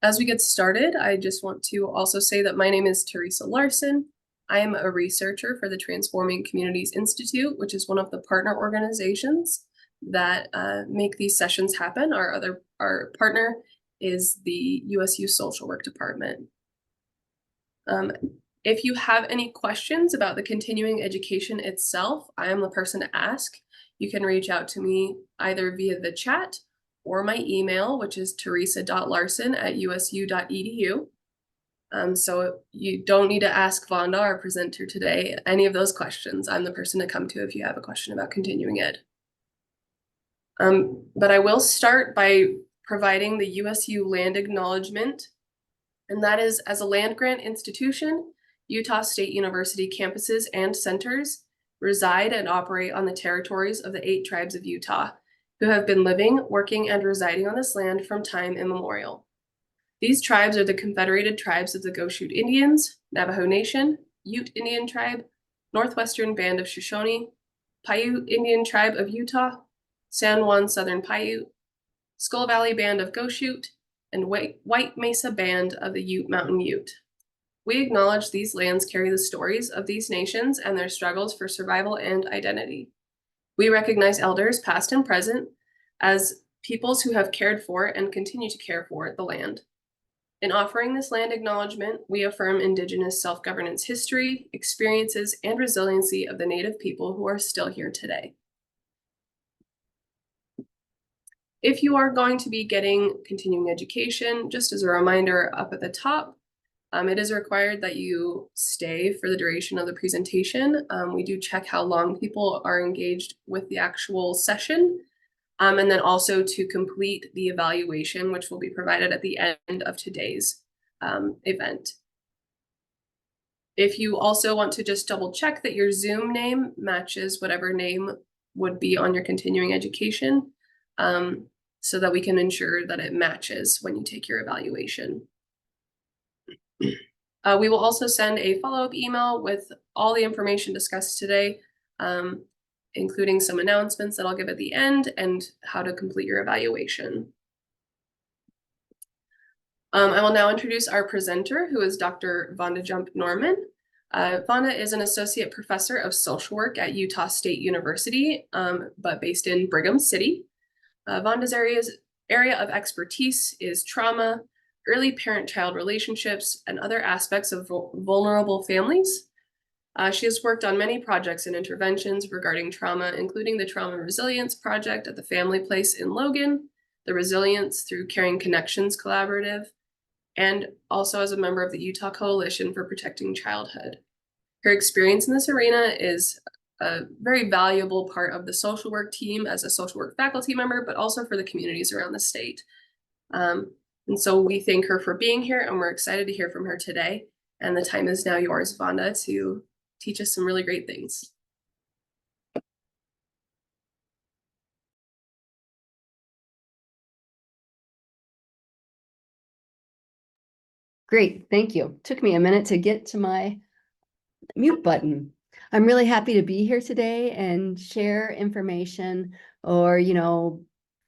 As we get started, I just want to also say that my name is Teresa Larson. I am a researcher for the Transforming Communities Institute, which is one of the partner organizations that make these sessions happen. Our partner is the USU Social Work Department. If you have any questions about the continuing education itself, I am the person to ask. You can reach out to me either via the chat or my email, which is teresa.larson@usu.edu. So you don't need to ask Vonda, our presenter today, any of those questions. I'm the person to come to if you have a question about continuing ed. But I will start by providing the USU land acknowledgement, and that is, as a land grant institution, Utah State University campuses and centers reside and operate on the territories of the 8 tribes of Utah, who have been living, working, and residing on this land from time immemorial. These tribes are the Confederated Tribes of the Goshute Indians, Navajo Nation, Ute Indian Tribe, Northwestern Band of Shoshone, Paiute Indian Tribe of Utah, San Juan Southern Paiute, Skull Valley Band of Goshute, and White Mesa Band of the Ute Mountain Ute. We acknowledge these lands carry the stories of these nations and their struggles for survival and identity. We recognize elders, past and present, as peoples who have cared for and continue to care for the land. In offering this land acknowledgement, we affirm Indigenous self-governance history, experiences, and resiliency of the Native people who are still here today. If you are going to be getting continuing education, just as a reminder up at the top, it is required that you stay for the duration of the presentation. We do check how long people are engaged with the actual session, and then also to complete the evaluation, which will be provided at the end of today's event. If you also want to just double check that your Zoom name matches whatever name would be on your continuing education, so that we can ensure that it matches when you take your evaluation. We will also send a follow-up email with all the information discussed today, including some announcements that I'll give at the end and how to complete your evaluation. I will now introduce our presenter, who is Dr. Vonda Jump Norman. Vonda is an associate professor of social work at Utah State University, but based in Brigham City. Vonda's area of expertise is trauma, early parent-child relationships, and other aspects of vulnerable families. She has worked on many projects and interventions regarding trauma, including the Trauma Resilience Project at the Family Place in Logan, the Resilience Through Caring Connections Collaborative, and also as a member of the Utah Coalition for Protecting Childhood. Her experience in this arena is a very valuable part of the social work team as a social work faculty member, but also for the communities around the state. And so we thank her for being here, and we're excited to hear from her today. And the time is now yours, Vonda, to teach us some really great things. Great, thank you. Took me a minute to get to my mute button. I'm really happy to be here today and share information, or,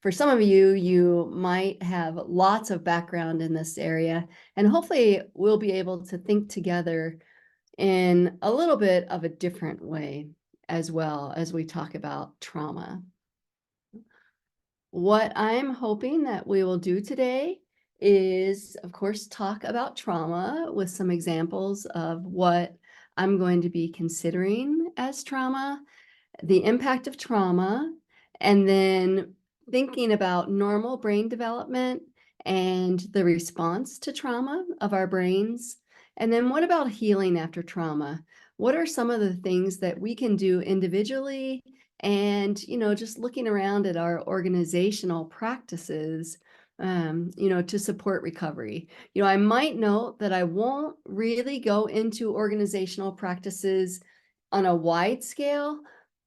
for some of you, you might have lots of background in this area, and hopefully we'll be able to think together in a little bit of a different way as well as we talk about trauma. What I'm hoping that we will do today is, of course, talk about trauma with some examples of what I'm going to be considering as trauma, the impact of trauma, and then thinking about normal brain development and the response to trauma of our brains. And then what about healing after trauma? What are some of the things that we can do individually? And, just looking around at our organizational practices, to support recovery. I might note that I won't really go into organizational practices on a wide scale.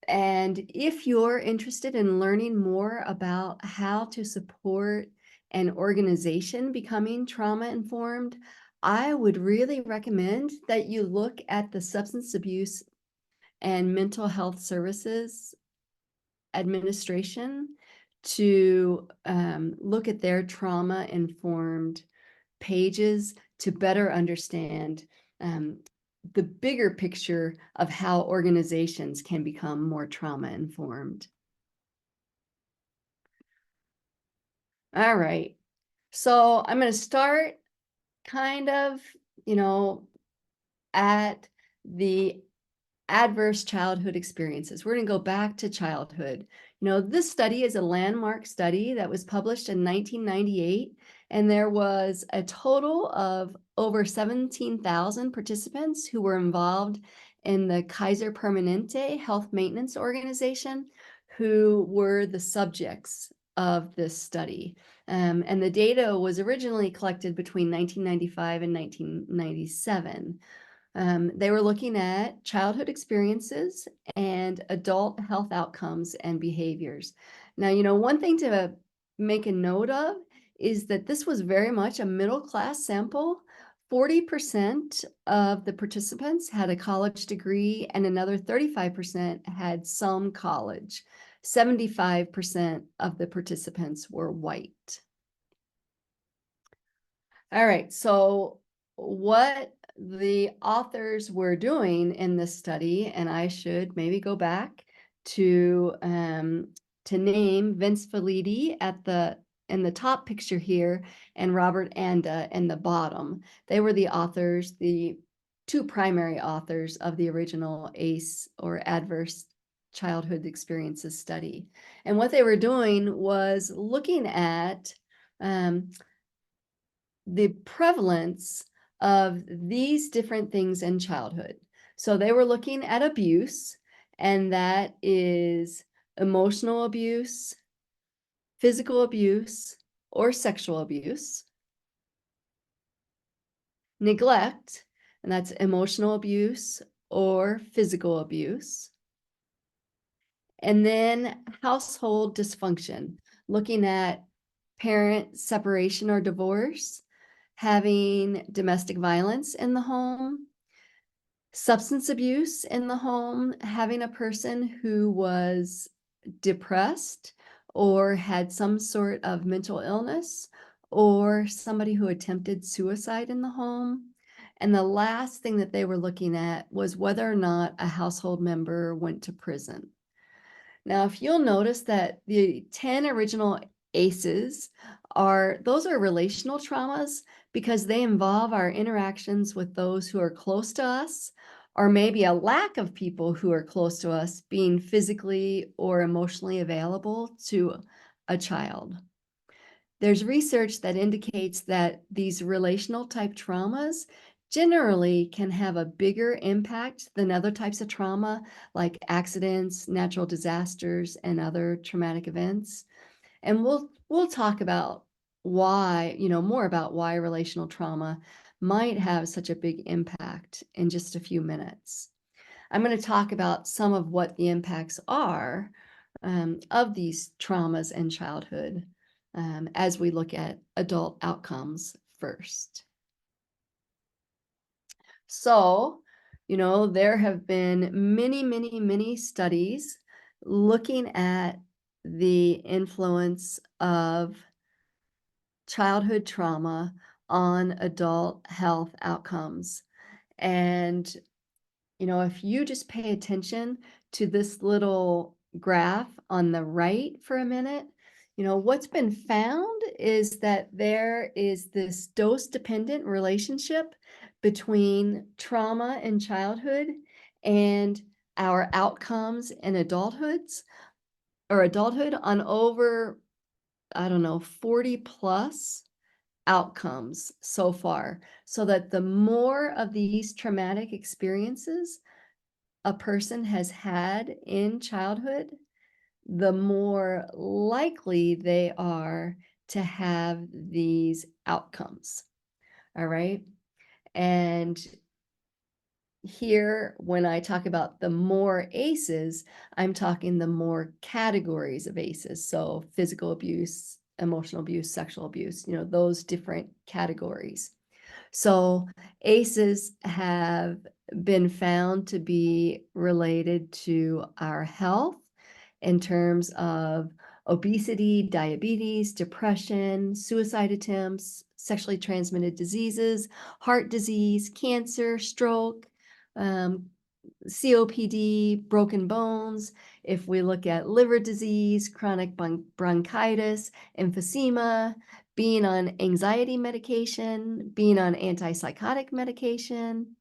And if you're interested in learning more about how to support an organization becoming trauma-informed, I would really recommend that you look at the Substance Abuse and Mental Health Services Administration to look at their trauma-informed pages to better understand the bigger picture of how organizations can become more trauma informed. All right, so I'm going to start kind of, at the adverse childhood experiences. We're going to go back to childhood. This study is a landmark study that was published in 1998, and there was a total of over 17,000 participants who were involved in the Kaiser Permanente Health Maintenance Organization who were the subjects of this study. And the data was originally collected between 1995 and 1997. They were looking at childhood experiences and adult health outcomes and behaviors. Now, one thing to make a note of is that this was very much a middle class sample. 40% of the participants had a college degree, and another 35% had some college. 75% of the participants were white. All right, so what the authors were doing in this study, and I should maybe go back to name Vince Felitti in the top picture here, and Robert Anda in the bottom. They were the authors, the two primary authors of the original ACE, or Adverse Childhood Experiences study. And what they were doing was looking at the prevalence of these different things in childhood. So they were looking at abuse, and that is emotional abuse, physical abuse, or sexual abuse. Neglect, and that's emotional abuse or physical abuse. And then household dysfunction, looking at parent separation or divorce, having domestic violence in the home, substance abuse in the home, having a person who was depressed or had some sort of mental illness, or somebody who attempted suicide in the home. And the last thing that they were looking at was whether or not a household member went to prison. Now, if you'll notice that the 10 original ACEs are relational traumas because they involve our interactions with those who are close to us, or maybe a lack of people who are close to us being physically or emotionally available to a child. There's research that indicates that these relational type traumas generally can have a bigger impact than other types of trauma, like accidents, natural disasters, and other traumatic events. And we'll talk about why, more about why relational trauma might have such a big impact in just a few minutes. I'm going to talk about some of what the impacts are of these traumas in childhood as we look at adult outcomes first. So, there have been many, many, many studies looking at the influence of childhood trauma on adult health outcomes. And, if you just pay attention to this little graph on the right for a minute, what's been found is that there is this dose-dependent relationship between trauma in childhood and our outcomes in adulthood on over, 40 plus outcomes so far. So that the more of these traumatic experiences a person has had in childhood, the more likely they are to have these outcomes. All right. And here, when I talk about the more ACEs, I'm talking the more categories of ACEs. So physical abuse, emotional abuse, sexual abuse, those different categories. So ACEs have been found to be related to our health in terms of obesity, diabetes, depression, suicide attempts, sexually transmitted diseases, heart disease, cancer, stroke, um, COPD, broken bones. If we look at liver disease, chronic bronchitis, emphysema, being on anxiety medication, being on antipsychotic medication.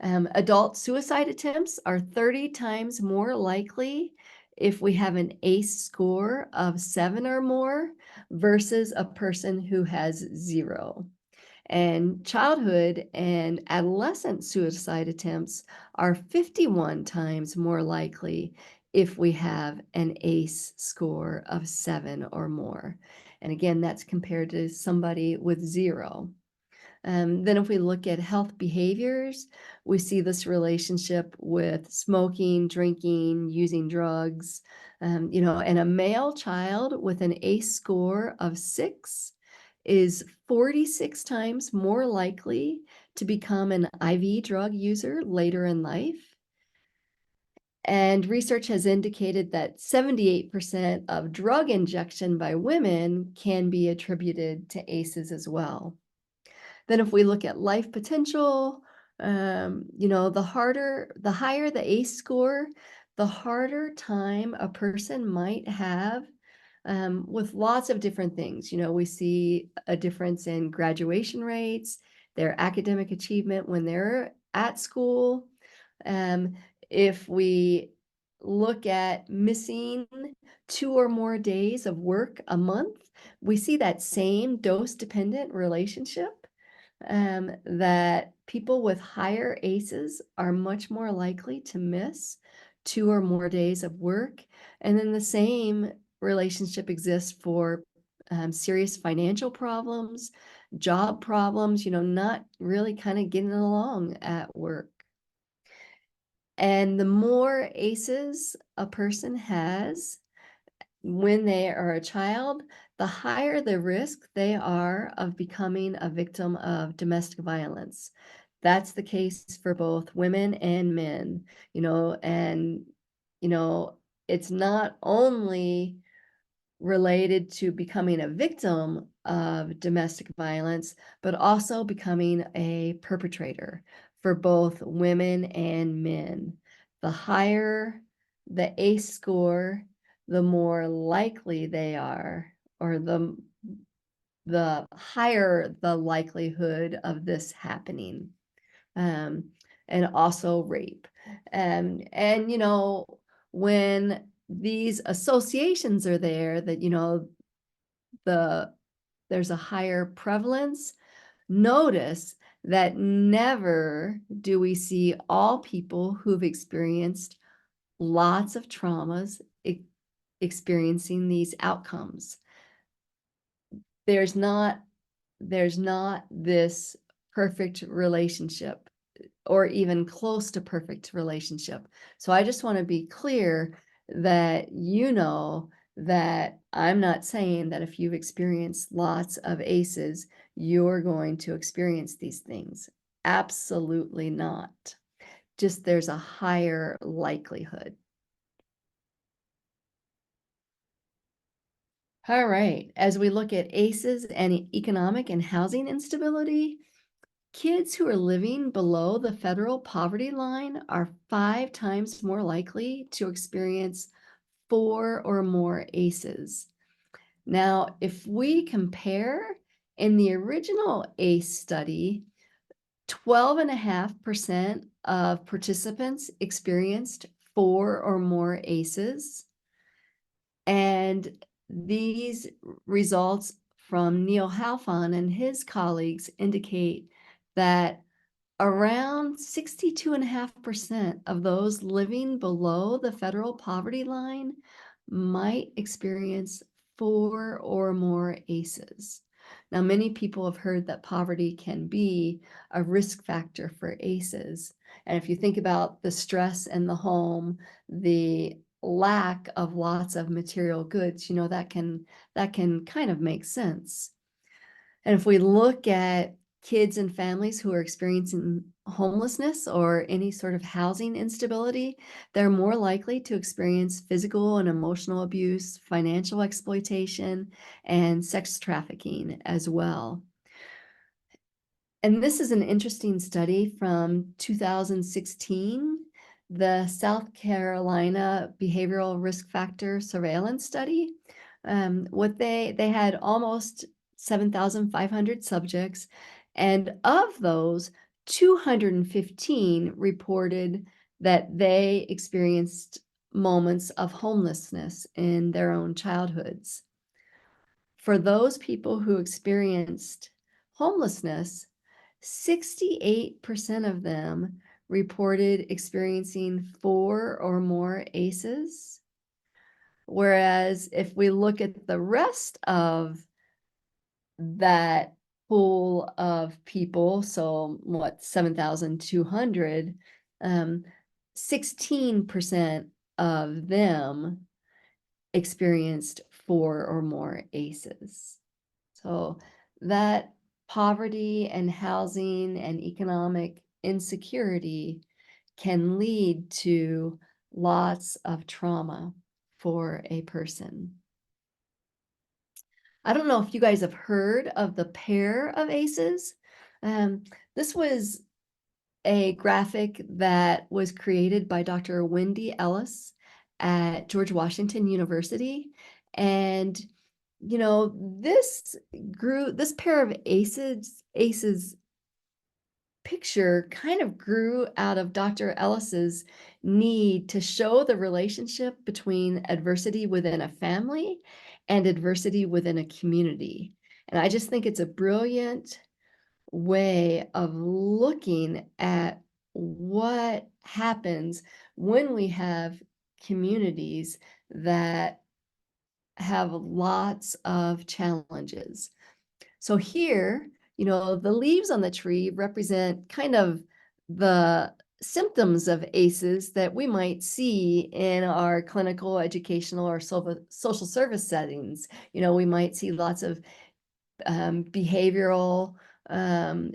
Adult suicide attempts are 30 times more likely if we have an ACE score of 7 or more versus a person who has 0. And childhood and adolescent suicide attempts are 51 times more likely if we have an ACE score of 7 or more. And again, that's compared to somebody with 0. Then if we look at health behaviors, we see this relationship with smoking, drinking, using drugs, and a male child with an ACE score of 6 is 46 times more likely to become an IV drug user later in life. And research has indicated that 78% of drug injection by women can be attributed to ACEs as well. Then if we look at life potential, the higher the ACE score, the harder time a person might have with lots of different things. We see a difference in graduation rates, their academic achievement when they're at school. Um, if we look at missing 2 or more days of work a month, we see that same dose-dependent relationship, that people with higher ACEs are much more likely to miss 2 or more days of work. And then the same relationship exists for serious financial problems, job problems, not really kind of getting along at work. And the more ACEs a person has when they are a child, the higher the risk they are of becoming a victim of domestic violence. That's the case for both women and men, and, you know, it's not only related to becoming a victim of domestic violence, but also becoming a perpetrator for both women and men. The higher the ACE score, the more likely they are, or the higher the likelihood of this happening. And also rape. And when these associations are there that, there's a higher prevalence, notice that never do we see all people who've experienced lots of traumas experiencing these outcomes. There's not this perfect relationship or even close to perfect relationship. So I just want to be clear that that I'm not saying that if you've experienced lots of ACEs, you're going to experience these things. Absolutely not. Just there's a higher likelihood. All right, as we look at ACEs and economic and housing instability, kids who are living below the federal poverty line are 5 times more likely to experience 4 or more ACEs. Now, if we compare, in the original ACE study, 12.5% of participants experienced 4 or more ACEs. And these results from Neil Halfon and his colleagues indicate that around 62.5% of those living below the federal poverty line might experience 4 or more ACEs. Now, many people have heard that poverty can be a risk factor for ACEs. And if you think about the stress in the home, the lack of lots of material goods, that can kind of make sense. And if we look at kids and families who are experiencing homelessness or any sort of housing instability, they're more likely to experience physical and emotional abuse, financial exploitation, and sex trafficking as well. And this is an interesting study from 2016, the South Carolina Behavioral Risk Factor Surveillance Study. What they had almost 7,500 subjects, and of those, 215 reported that they experienced moments of homelessness in their own childhoods. For those people who experienced homelessness, 68% of them reported experiencing 4 or more ACEs. Whereas if we look at the rest of that pool of people, so what, 7,200, 16% of them experienced 4 or more ACEs. So that poverty and housing and economic insecurity can lead to lots of trauma for a person. I don't know if you guys have heard of the pair of ACEs. This was a graphic that was created by Dr. Wendy Ellis at George Washington University. And, you know, this pair of ACEs picture kind of grew out of Dr. Ellis's need to show the relationship between adversity within a family and adversity within a community. And I just think it's a brilliant way of looking at what happens when we have communities that have lots of challenges. So here, you know, the leaves on the tree represent kind of the symptoms of ACEs that we might see in our clinical, educational, or social service settings. You know, we might see lots of behavioral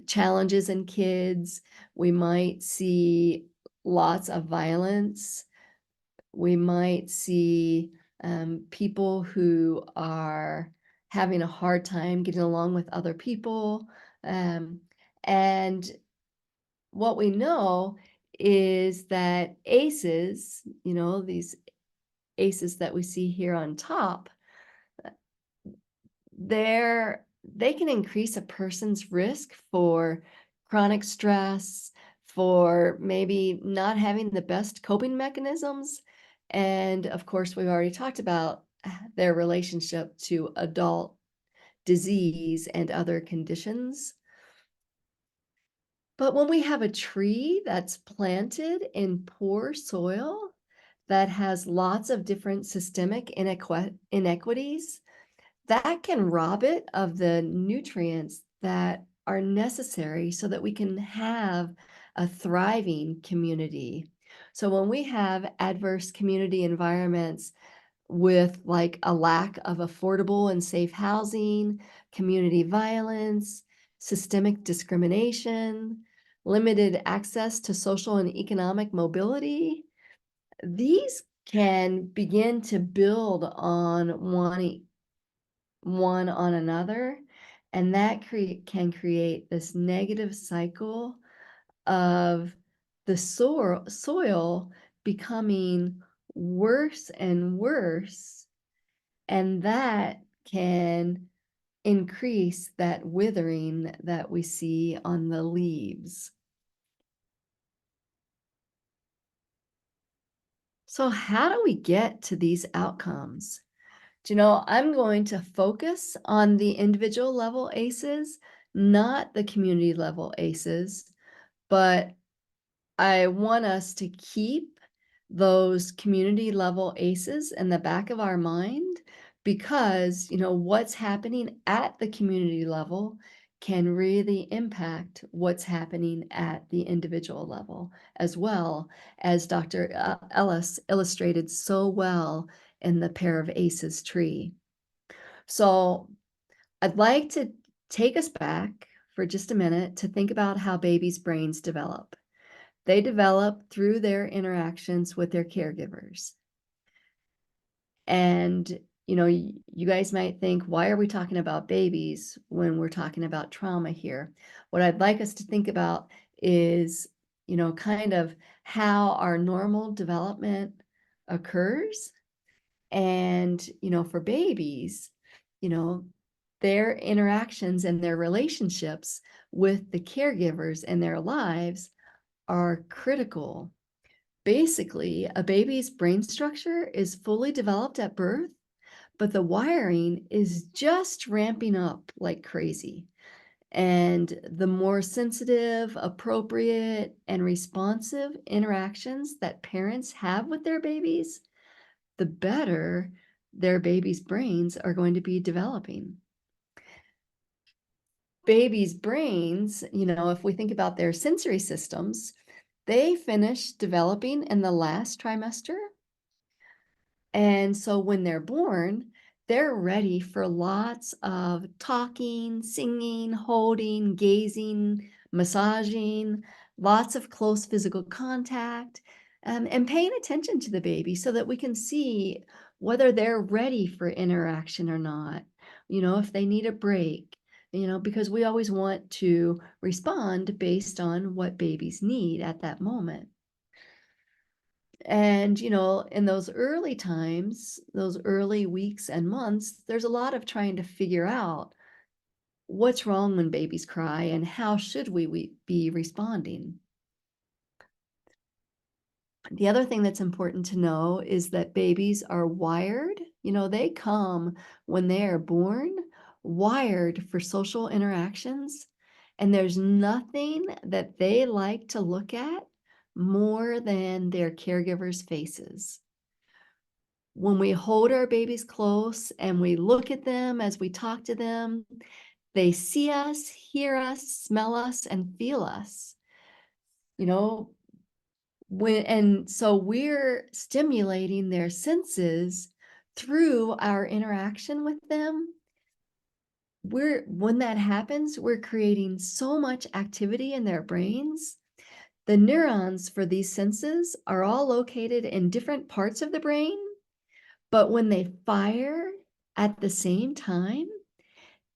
challenges in kids. We might see lots of violence. We might see people who are having a hard time getting along with other people. And what we know is that ACEs, you know, these ACEs that we see here on top, they can increase a person's risk for chronic stress, for maybe not having the best coping mechanisms. And of course, we've already talked about their relationship to adult disease and other conditions. But when we have a tree that's planted in poor soil that has lots of different systemic inequities, that can rob it of the nutrients that are necessary so that we can have a thriving community. So when we have adverse community environments with like a lack of affordable and safe housing, community violence, systemic discrimination, limited access to social and economic mobility, these can begin to build on one on another, and that can create this negative cycle of the soil becoming worse and worse, and that can increase that withering that we see on the leaves. So how do we get to these outcomes? Do you know, I'm going to focus on the individual level ACEs, not the community level ACEs, but I want us to keep those community level ACEs in the back of our mind because, you know, what's happening at the community level can really impact what's happening at the individual level, as well as Dr. Ellis illustrated so well in the pair of ACEs tree. So I'd like to take us back for just a minute to think about how babies' brains develop. They develop through their interactions with their caregivers. And, you guys might think, why are we talking about babies when we're talking about trauma here? What I'd like us to think about is, kind of how our normal development occurs. And, for babies, you know, their interactions and their relationships with the caregivers in their lives are critical. Basically, a baby's brain structure is fully developed at birth, but the wiring is just ramping up like crazy. And the more sensitive, appropriate, and responsive interactions that parents have with their babies, the better their baby's brains are going to be developing. Babies' brains, if we think about their sensory systems, they finish developing in the last trimester. And so when they're born, they're ready for lots of talking, singing, holding, gazing, massaging, lots of close physical contact, and paying attention to the baby so that we can see whether they're ready for interaction or not. If they need a break, because we always want to respond based on what babies need at that moment. And, in those early times, those early weeks and months, there's a lot of trying to figure out what's wrong when babies cry and how should we be responding. The other thing that's important to know is that babies are wired. They come when they are born, wired for social interactions, and there's nothing that they like to look at more than their caregivers' faces. When we hold our babies close and we look at them as we talk to them, they see us, hear us, smell us, and feel us. You know, and so we're stimulating their senses through our interaction with them. When that happens, we're creating so much activity in their brains. The neurons for these senses are all located in different parts of the brain. But when they fire at the same time,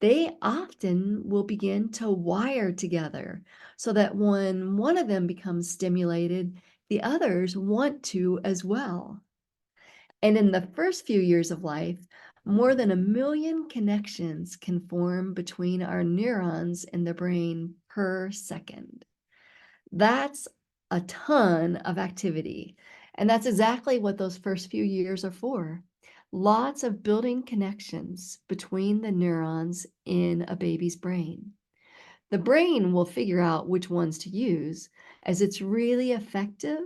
they often will begin to wire together so that when one of them becomes stimulated, the others want to as well. And in the first few years of life, more than 1 million connections can form between our neurons in the brain per second. That's a ton of activity. And that's exactly what those first few years are for. Lots of building connections between the neurons in a baby's brain. The brain will figure out which ones to use, as it's really effective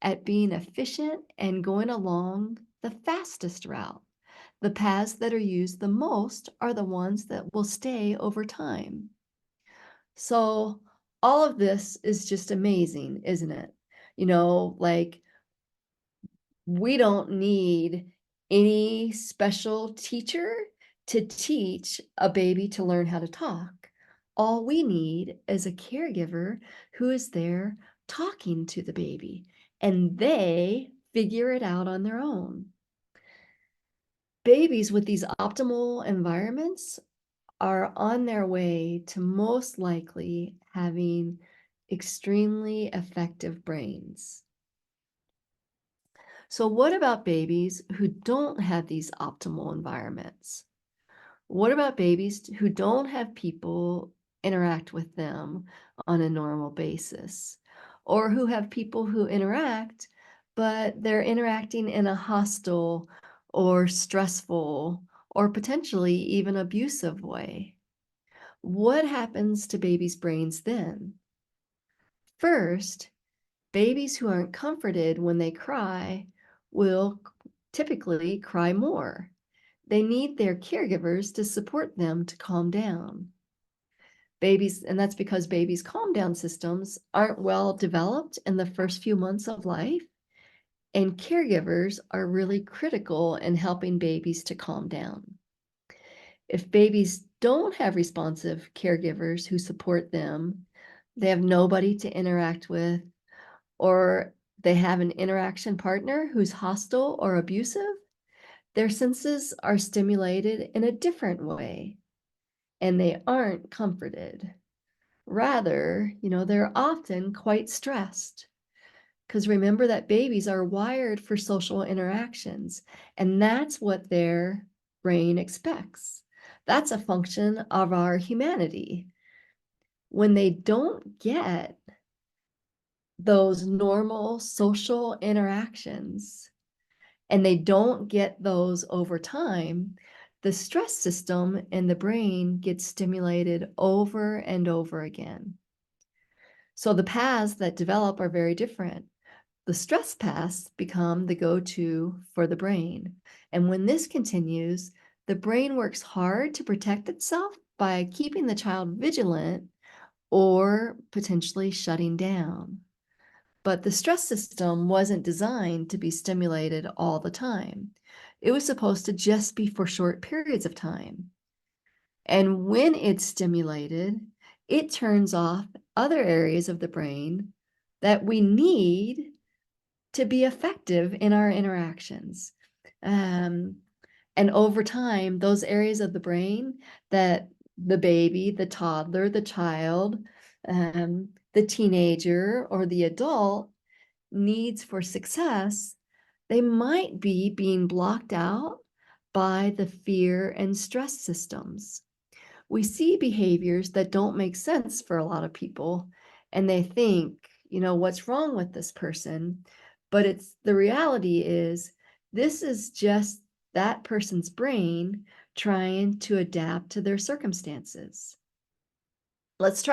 at being efficient and going along the fastest route. The paths that are used the most are the ones that will stay over time. So all of this is just amazing, isn't it? Like we don't need any special teacher to teach a baby to learn how to talk. All we need is a caregiver who is there talking to the baby, and they figure it out on their own. Babies with these optimal environments are on their way to most likely having extremely effective brains. So what about babies who don't have these optimal environments? What about babies who don't have people interact with them on a normal basis? Or who have people who interact, but they're interacting in a hostile or stressful or potentially even abusive way? What happens to babies' brains then? First, babies who aren't comforted when they cry will typically cry more. They need their caregivers to support them to calm down. And that's because babies' calm down systems aren't well developed in the first few months of life, and caregivers are really critical in helping babies to calm down. If babies don't have responsive caregivers who support them, they have nobody to interact with, or they have an interaction partner who's hostile or abusive, their senses are stimulated in a different way and they aren't comforted. Rather, they're often quite stressed. Because remember that babies are wired for social interactions, and that's what their brain expects. That's a function of our humanity. When they don't get those normal social interactions, and they don't get those over time, the stress system in the brain gets stimulated over and over again. So the paths that develop are very different. The stress paths become the go-to for the brain. And when this continues, the brain works hard to protect itself by keeping the child vigilant or potentially shutting down. But the stress system wasn't designed to be stimulated all the time. It was supposed to just be for short periods of time. And when it's stimulated, it turns off other areas of the brain that we need to be effective in our interactions. And over time, those areas of the brain that the baby, the toddler, the child, the teenager, or the adult needs for success, they might be being blocked out by the fear and stress systems. We see behaviors that don't make sense for a lot of people, and they think, what's wrong with this person? But the reality is, this is just that person's brain trying to adapt to their circumstances. Let's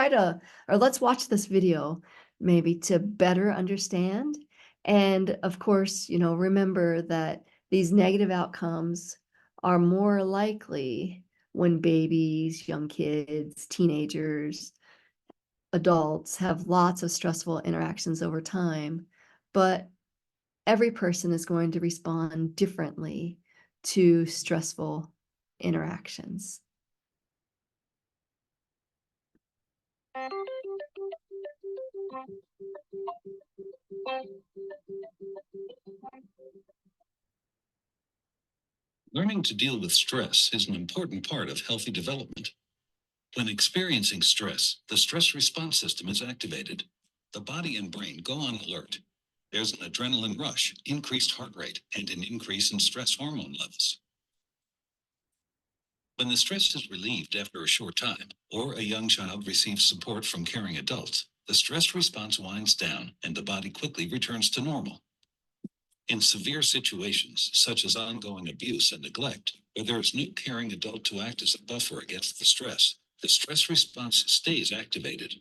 watch this video maybe to better understand. And of course, remember that these negative outcomes are more likely when babies, young kids, teenagers, adults have lots of stressful interactions over time. But every person is going to respond differently to stressful interactions. Learning to deal with stress is an important part of healthy development. When experiencing stress, the stress response system is activated. The body and brain go on alert. There's an adrenaline rush, increased heart rate, and an increase in stress hormone levels. When the stress is relieved after a short time, or a young child receives support from caring adults, the stress response winds down and the body quickly returns to normal. In severe situations, such as ongoing abuse and neglect, where there is no caring adult to act as a buffer against the stress response stays activated.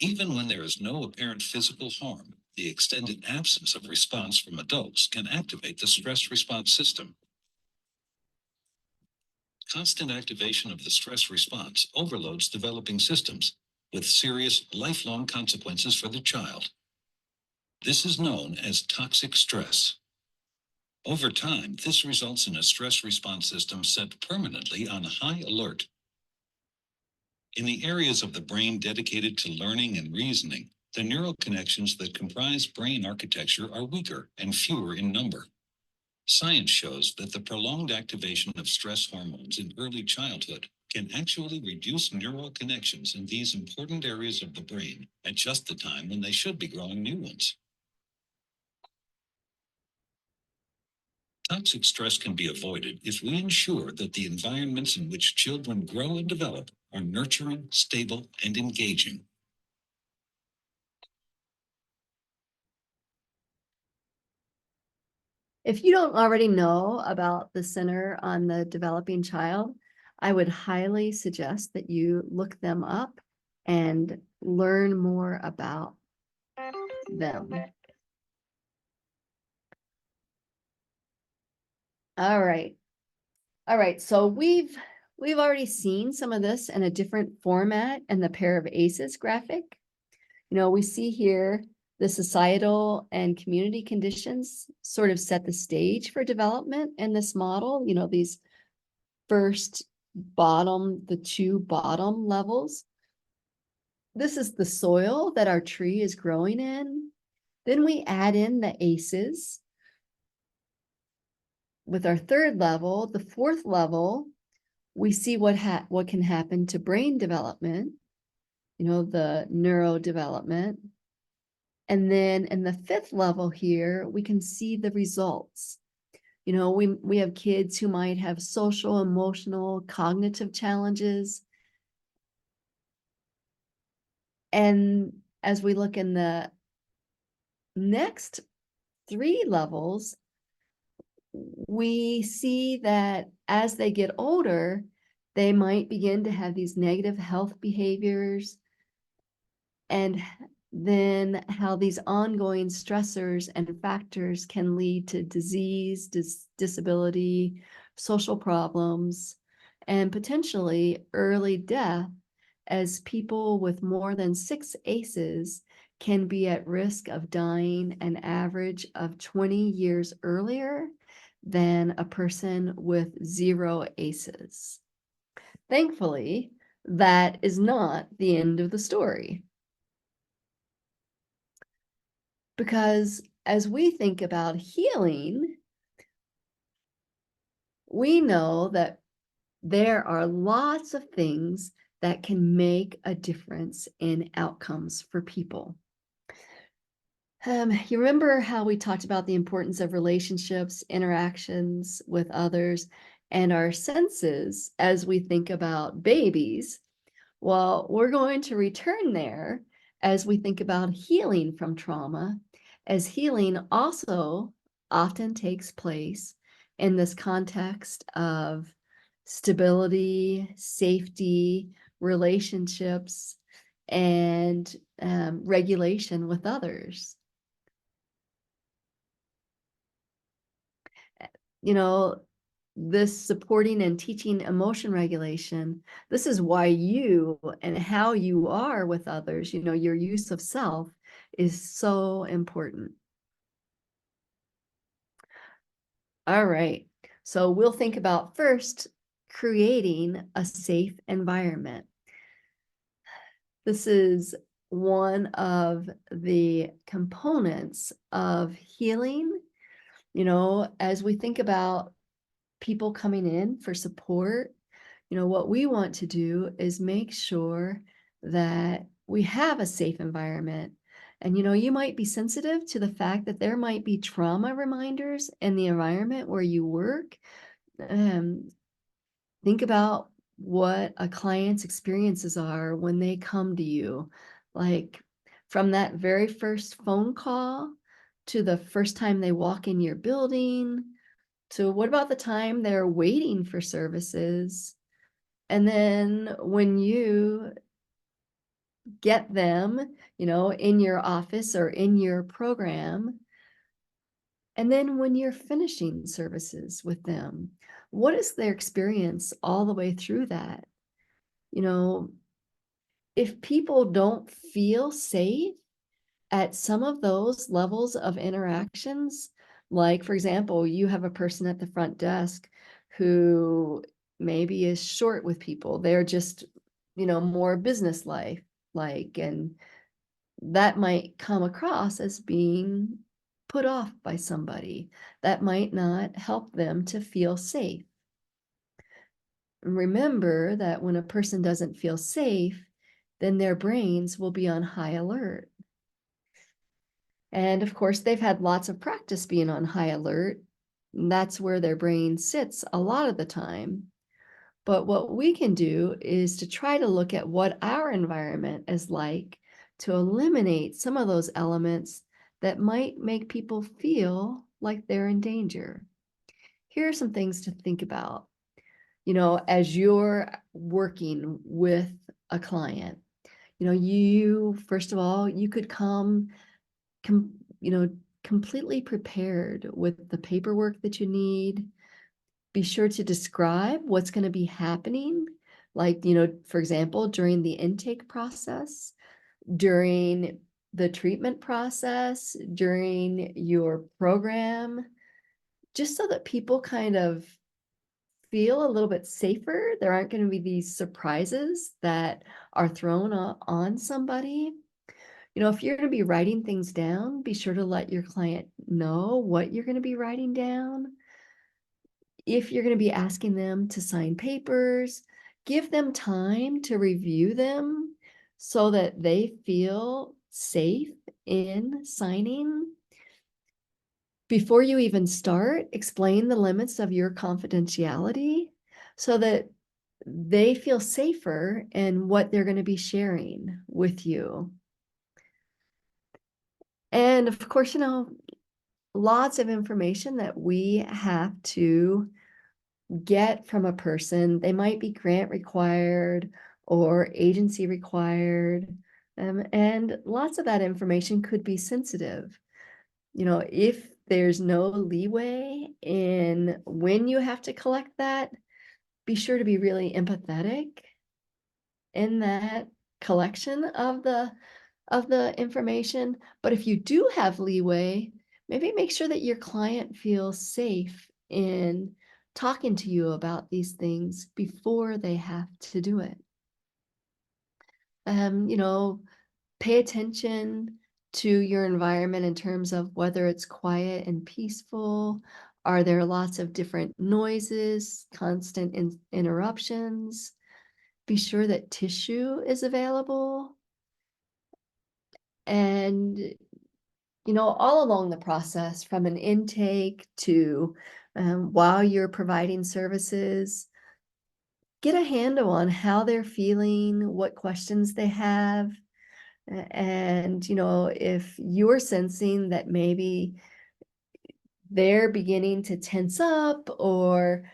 Even when there is no apparent physical harm, the extended absence of response from adults can activate the stress response system. Constant activation of the stress response overloads developing systems, with serious lifelong consequences for the child. This is known as toxic stress. Over time, this results in a stress response system set permanently on high alert. In the areas of the brain dedicated to learning and reasoning, the neural connections that comprise brain architecture are weaker and fewer in number. Science shows that the prolonged activation of stress hormones in early childhood can actually reduce neural connections in these important areas of the brain at just the time when they should be growing new ones. Toxic stress can be avoided if we ensure that the environments in which children grow and develop are nurturing, stable, and engaging. If you don't already know about the Center on the Developing Child, I would highly suggest that you look them up and learn more about them. All right. So we've already seen some of this in a different format in the pair of aces graphic. We see here the societal and community conditions sort of set the stage for development in this model. These first the two bottom levels. This is the soil that our tree is growing in. Then we add in the ACEs. With our third level, the fourth level, we see what can happen to brain development, the neurodevelopment. And then in the fifth level here, we can see the results. We have kids who might have social, emotional, cognitive challenges. And as we look in the next 3 levels, we see that as they get older, they might begin to have these negative health behaviors, and then how these ongoing stressors and factors can lead to disease, disability, social problems, and potentially early death, as people with more than 6 ACEs can be at risk of dying an average of 20 years earlier than a person with 0 ACEs. Thankfully, that is not the end of the story. Because as we think about healing, we know that there are lots of things that can make a difference in outcomes for people. You remember how we talked about the importance of relationships, interactions with others, and our senses as we think about babies? Well, we're going to return there as we think about healing from trauma, as healing also often takes place in this context of stability, safety, relationships, and regulation with others. This supporting and teaching emotion regulation, this is why you and how you are with others, your use of self is so important. All right, so we'll think about first creating a safe environment. This is one of the components of healing. As we think about people coming in for support, what we want to do is make sure that we have a safe environment. And, you might be sensitive to the fact that there might be trauma reminders in the environment where you work. Think about what a client's experiences are when they come to you, like from that very first phone call to the first time they walk in your building, to what about the time they're waiting for services? And then when you get them, in your office or in your program, and then when you're finishing services with them, what is their experience all the way through that? If people don't feel safe at some of those levels of interactions, like, for example, you have a person at the front desk who maybe is short with people. They're just, more business like, and that might come across as being put off by somebody. That might not help them to feel safe. Remember that when a person doesn't feel safe, then their brains will be on high alert. And of course, they've had lots of practice being on high alert. And that's where their brain sits a lot of the time. But what we can do is to try to look at what our environment is like to eliminate some of those elements that might make people feel like they're in danger. Here are some things to think about, as you're working with a client. You, first of all, you could come completely prepared with the paperwork that you need. Be sure to describe what's going to be happening, like, for example, during the intake process, during the treatment process, during your program, just so that people kind of feel a little bit safer. There aren't going to be these surprises that are thrown on somebody. If you're going to be writing things down, be sure to let your client know what you're going to be writing down. If you're going to be asking them to sign papers, give them time to review them so that they feel safe in signing. Before you even start, explain the limits of your confidentiality so that they feel safer in what they're going to be sharing with you. And of course, lots of information that we have to get from a person. They might be grant required or agency required. And lots of that information could be sensitive. If there's no leeway in when you have to collect that, be sure to be really empathetic in that collection of the information. But if you do have leeway, maybe make sure that your client feels safe in talking to you about these things before they have to do it. Pay attention to your environment in terms of whether it's quiet and peaceful. Are there lots of different noises, constant interruptions? Be sure that tissue is available. And, all along the process, from an intake to while you're providing services, get a handle on how they're feeling, what questions they have. And, if you're sensing that maybe they're beginning to tense up or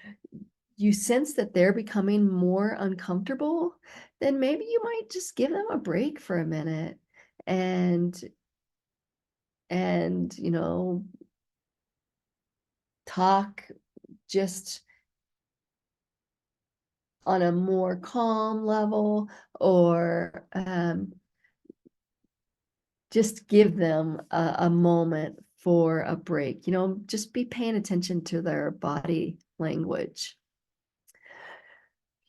you sense that they're becoming more uncomfortable, then maybe you might just give them a break for a minute and talk just on a more calm level, or just give them a moment for a break. Just be paying attention to their body language.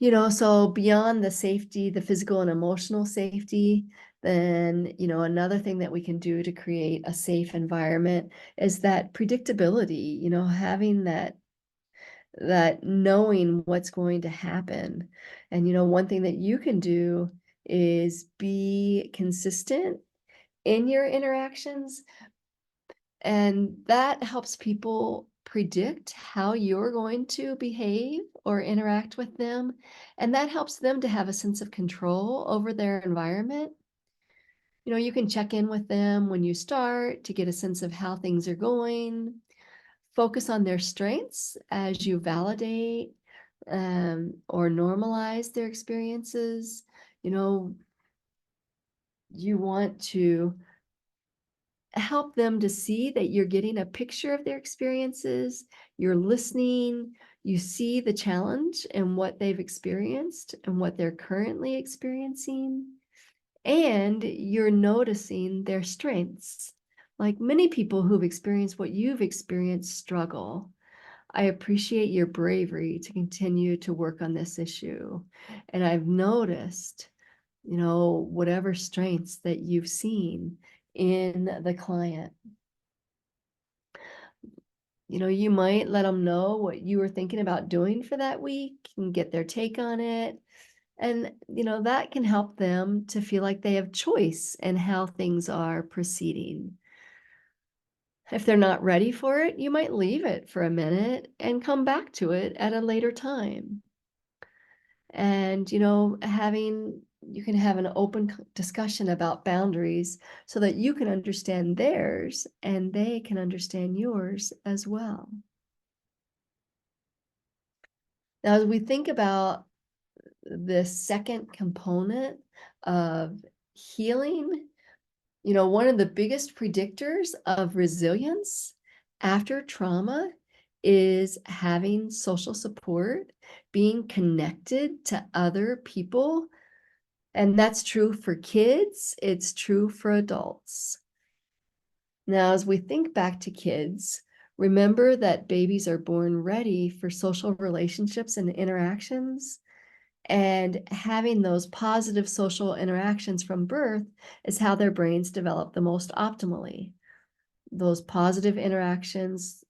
So beyond the safety, the physical and emotional safety, then, another thing that we can do to create a safe environment is that predictability, having that knowing what's going to happen. And, one thing that you can do is be consistent in your interactions. And that helps people predict how you're going to behave or interact with them. And that helps them to have a sense of control over their environment. You can check in with them when you start to get a sense of how things are going. Focus on their strengths as you validate or normalize their experiences. You want to help them to see that you're getting a picture of their experiences, you're listening, you see the challenge and what they've experienced and what they're currently experiencing, and you're noticing their strengths. Like many people who've experienced what you've experienced struggle. I appreciate your bravery to continue to work on this issue. And I've noticed, whatever strengths that you've seen in the client. You might let them know what you were thinking about doing for that week and get their take on it. And, that can help them to feel like they have choice in how things are proceeding. If they're not ready for it, you might leave it for a minute and come back to it at a later time. And, you can have an open discussion about boundaries so that you can understand theirs and they can understand yours as well. Now, as we think about the second component of healing, one of the biggest predictors of resilience after trauma is having social support, being connected to other people. And that's true for kids, it's true for adults. Now, as we think back to kids, Remember that babies are born ready for social relationships and interactions. And having those positive social interactions from birth is how their brains develop the most optimally. Those positive interactions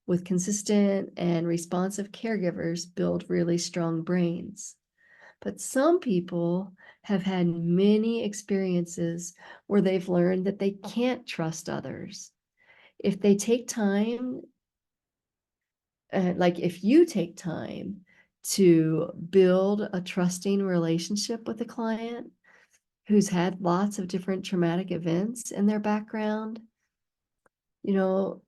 with consistent and responsive caregivers build really strong brains. But some people have had many experiences where they've learned that they can't trust others. If they take time, like if you take time to build a trusting relationship with a client who's had lots of different traumatic events in their background, you know,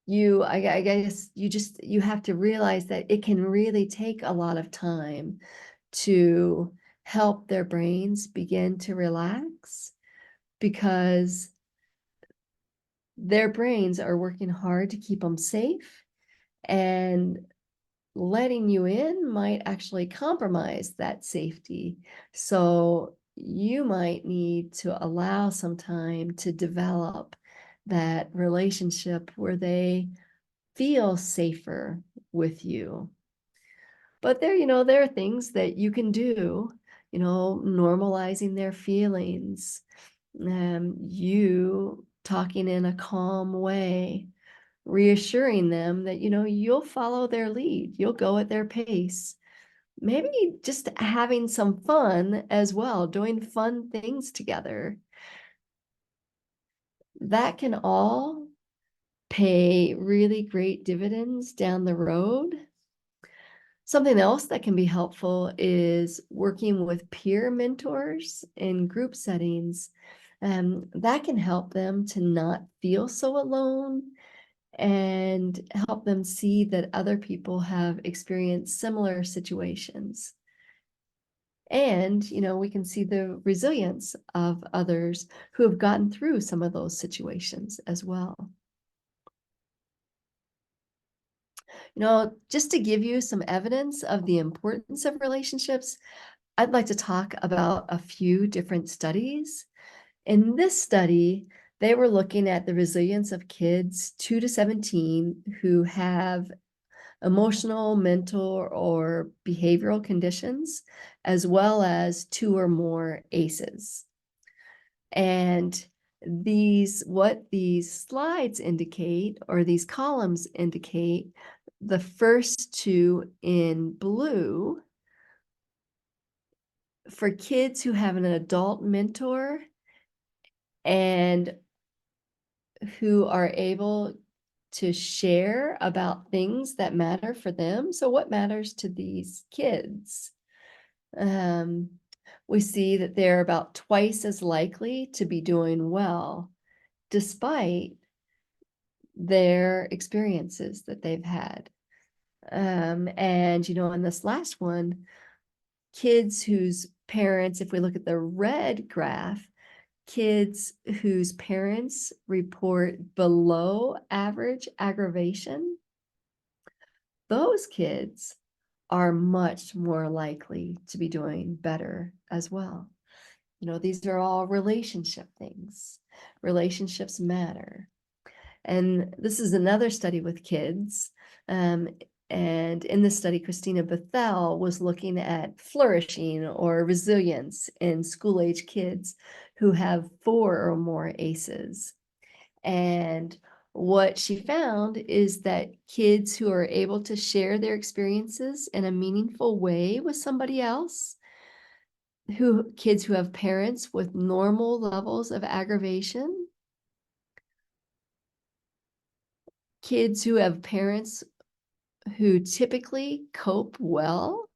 I guess you have to realize that it can really take a lot of time to help their brains begin to relax, because their brains are working hard to keep them safe, and letting you in might actually compromise that safety. So you might need to allow some time to develop that relationship where they feel safer with you. But there are things that you can do, normalizing their feelings, you talking in a calm way, reassuring them that, you'll follow their lead, you'll go at their pace. Maybe just having some fun as well, doing fun things together. That can all pay really great dividends down the road. Something else that can be helpful is working with peer mentors in group settings. That can help them to not feel so alone and help them see that other people have experienced similar situations. And, we can see the resilience of others who have gotten through some of those situations as well. Just to give you some evidence of the importance of relationships, I'd like to talk about a few different studies. In this study, they were looking at the resilience of kids 2 to 17 who have emotional, mental, or behavioral conditions, as well as 2 or more ACEs. And what these slides indicate, or these columns indicate, the first 2 in blue, for kids who have an adult mentor and who are able to share about things that matter for them. So what matters to these kids? We see that they're about twice as likely to be doing well, despite their experiences that they've had. And, in this last one, kids whose parents, if we look at the red graph, kids whose parents report below average aggravation, those kids are much more likely to be doing better as well. These are all relationship things. Relationships matter. And this is another study with kids. And in this study, Christina Bethel was looking at flourishing or resilience in school-age kids who have 4 or more ACEs. And what she found is that kids who are able to share their experiences in a meaningful way with somebody else, kids who have parents with normal levels of aggravation, kids who have parents who typically cope well,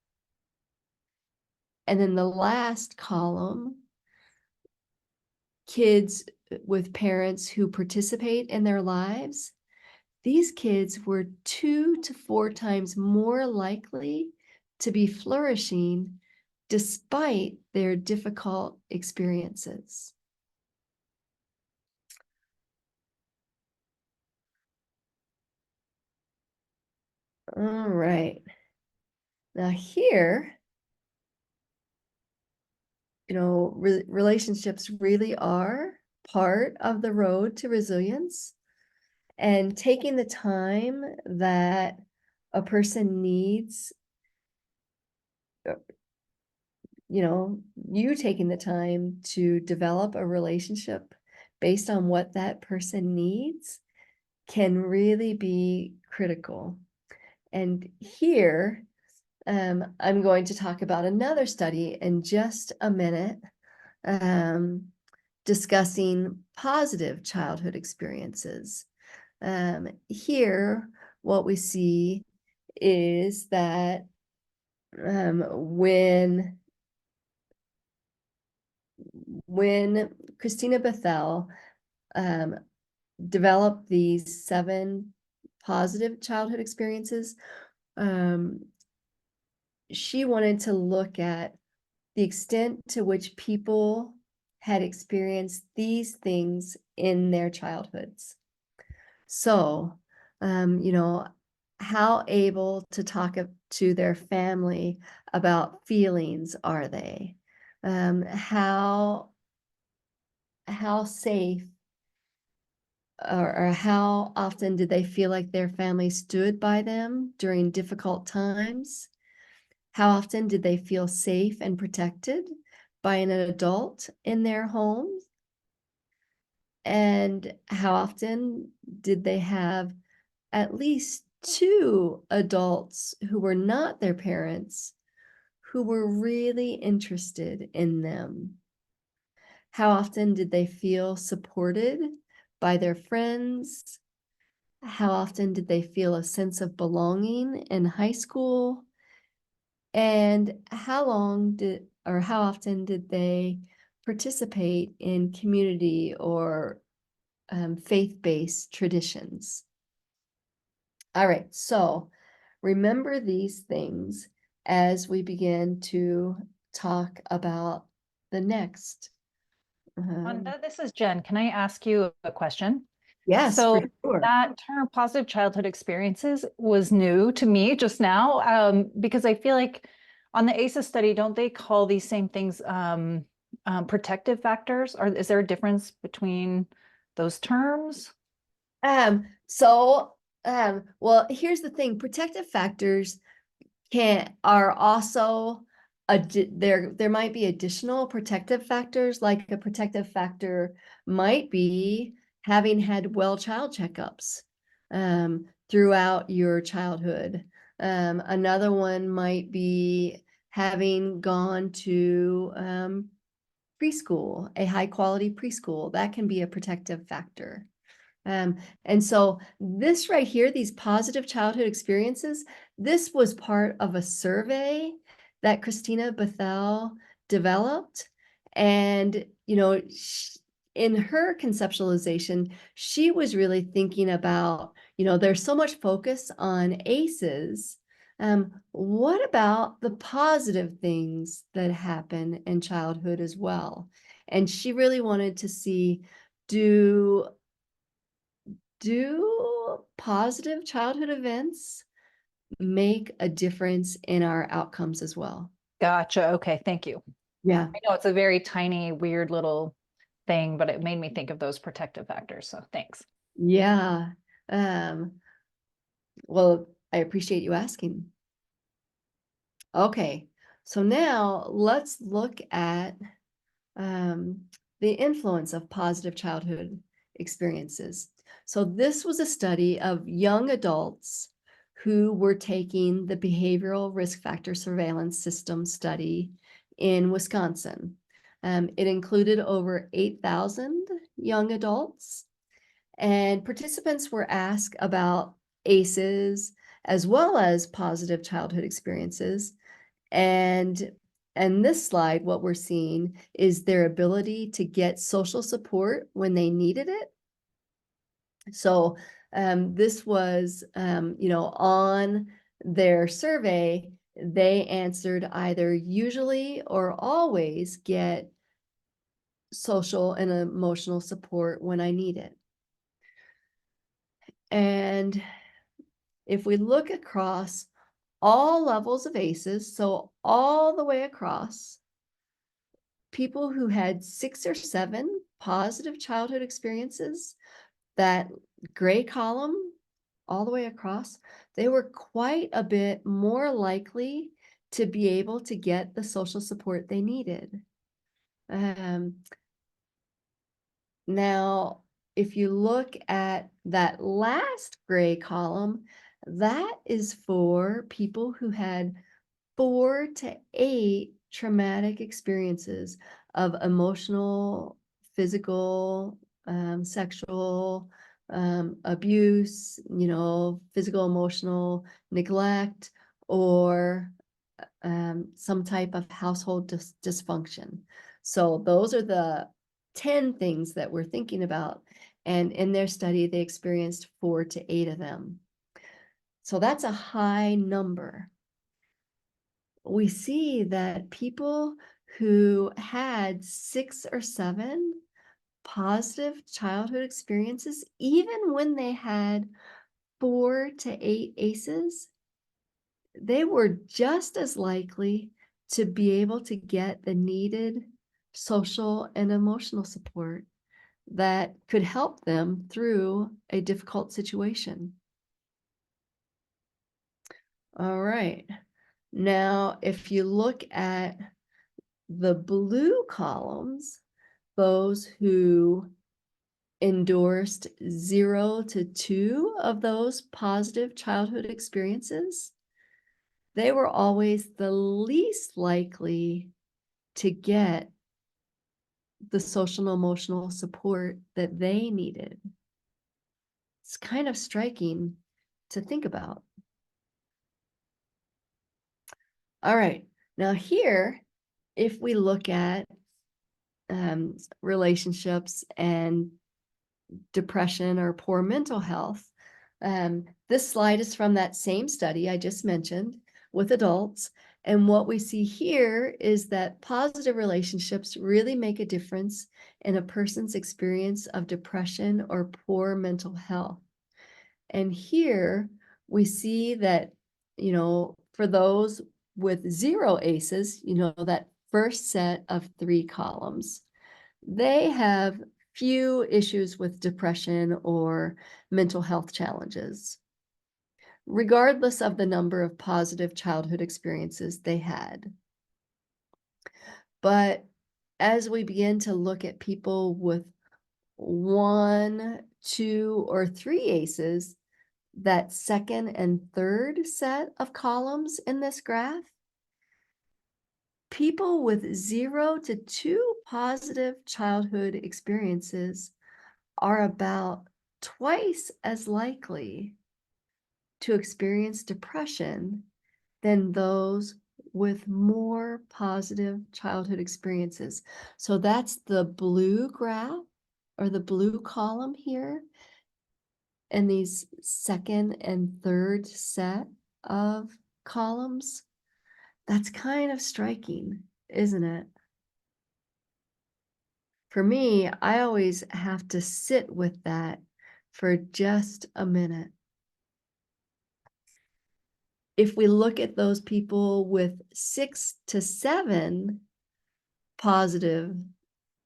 and then the last column, kids with parents who participate in their lives, these kids were 2 to 4 times more likely to be flourishing despite their difficult experiences. All right. Now here, relationships really are part of the road to resilience, and taking the time that a person needs, you taking the time to develop a relationship based on what that person needs can really be critical. And here, I'm going to talk about another study in just a minute, discussing positive childhood experiences. Here, what we see is that when Christina Bethel developed these 7 positive childhood experiences, she wanted to look at the extent to which people had experienced these things in their childhoods. So, how able to talk to their family about feelings are they? How safe or how often did they feel like their family stood by them during difficult times? How often did they feel safe and protected by an adult in their home? And how often did they have at least 2 adults who were not their parents who were really interested in them? How often did they feel supported by their friends? How often did they feel a sense of belonging in high school? And how often did they participate in community or faith-based traditions? All right, so remember these things as we begin to talk about the next. Wanda, this is Jen. Can I ask you a question? Yes, So for sure. that term positive childhood experiences was new to me just now, because I feel like on the ACEs study, don't they call these same things protective factors? Or is there a difference between those terms? Well, here's the thing, protective factors are also there might be additional protective factors, like a protective factor might be having had well child checkups throughout your childhood. Another one might be having gone to preschool, a high quality preschool. That can be a protective factor. And so this right here, these positive childhood experiences, this was part of a survey that Christina Bethel developed. And, in her conceptualization, she was really thinking about, there's so much focus on ACEs. What about the positive things that happen in childhood as well? And she really wanted to see, do positive childhood events make a difference in our outcomes as well? Gotcha. Okay, thank you. Yeah. I know it's a very tiny, weird little thing, but it made me think of those protective factors. So thanks. Yeah. Well, I appreciate you asking. Okay, so now let's look at the influence of positive childhood experiences. So this was a study of young adults who were taking the Behavioral Risk Factor Surveillance System study in Wisconsin. It included over 8,000 young adults, and participants were asked about ACEs as well as positive childhood experiences. And this slide, what we're seeing is their ability to get social support when they needed it. So this was, on their survey, they answered either usually or always get social and emotional support when I need it. And if we look across all levels of ACEs, so all the way across, people who had 6 or 7 positive childhood experiences, that gray column all the way across, they were quite a bit more likely to be able to get the social support they needed. Now, if you look at that last gray column, that is for people who had 4 to 8 traumatic experiences of emotional, physical, sexual abuse, physical, emotional neglect, or some type of household dysfunction. So those are the 10 things that we're thinking about. And in their study, they experienced 4 to 8 of them. So that's a high number. We see that people who had 6 or 7 positive childhood experiences, even when they had 4 to 8 ACEs, they were just as likely to be able to get the needed social and emotional support that could help them through a difficult situation. All right. Now, if you look at the blue columns, those who endorsed 0 to 2 of those positive childhood experiences, they were always the least likely to get the social and emotional support that they needed. It's kind of striking to think about. All right, now here, if we look at relationships and depression or poor mental health, this slide is from that same study I just mentioned with adults. And what we see here is that positive relationships really make a difference in a person's experience of depression or poor mental health. And here we see that, for those with 0 ACEs, that first set of 3 columns, they have few issues with depression or mental health challenges, regardless of the number of positive childhood experiences they had. But as we begin to look at people with 1, 2, or 3 ACEs, that second and third set of columns in this graph, people with 0 to 2 positive childhood experiences are about twice as likely to experience depression than those with more positive childhood experiences. So that's the blue graph or the blue column here. And these second and third set of columns, that's kind of striking, isn't it? For me, I always have to sit with that for just a minute. If we look at those people with 6 to 7 positive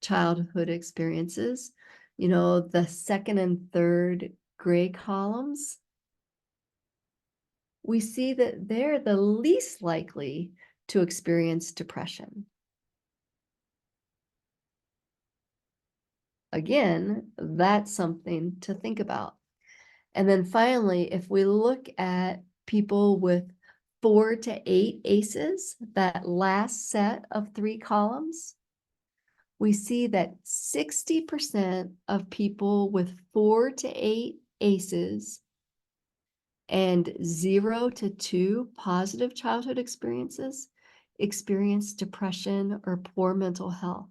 childhood experiences, the second and third gray columns, we see that they're the least likely to experience depression. Again, that's something to think about. And then finally, if we look at people with 4 to 8 ACEs, that last set of 3 columns, we see that 60% of people with 4 to 8 ACEs and 0 to 2 positive childhood experiences experience depression or poor mental health.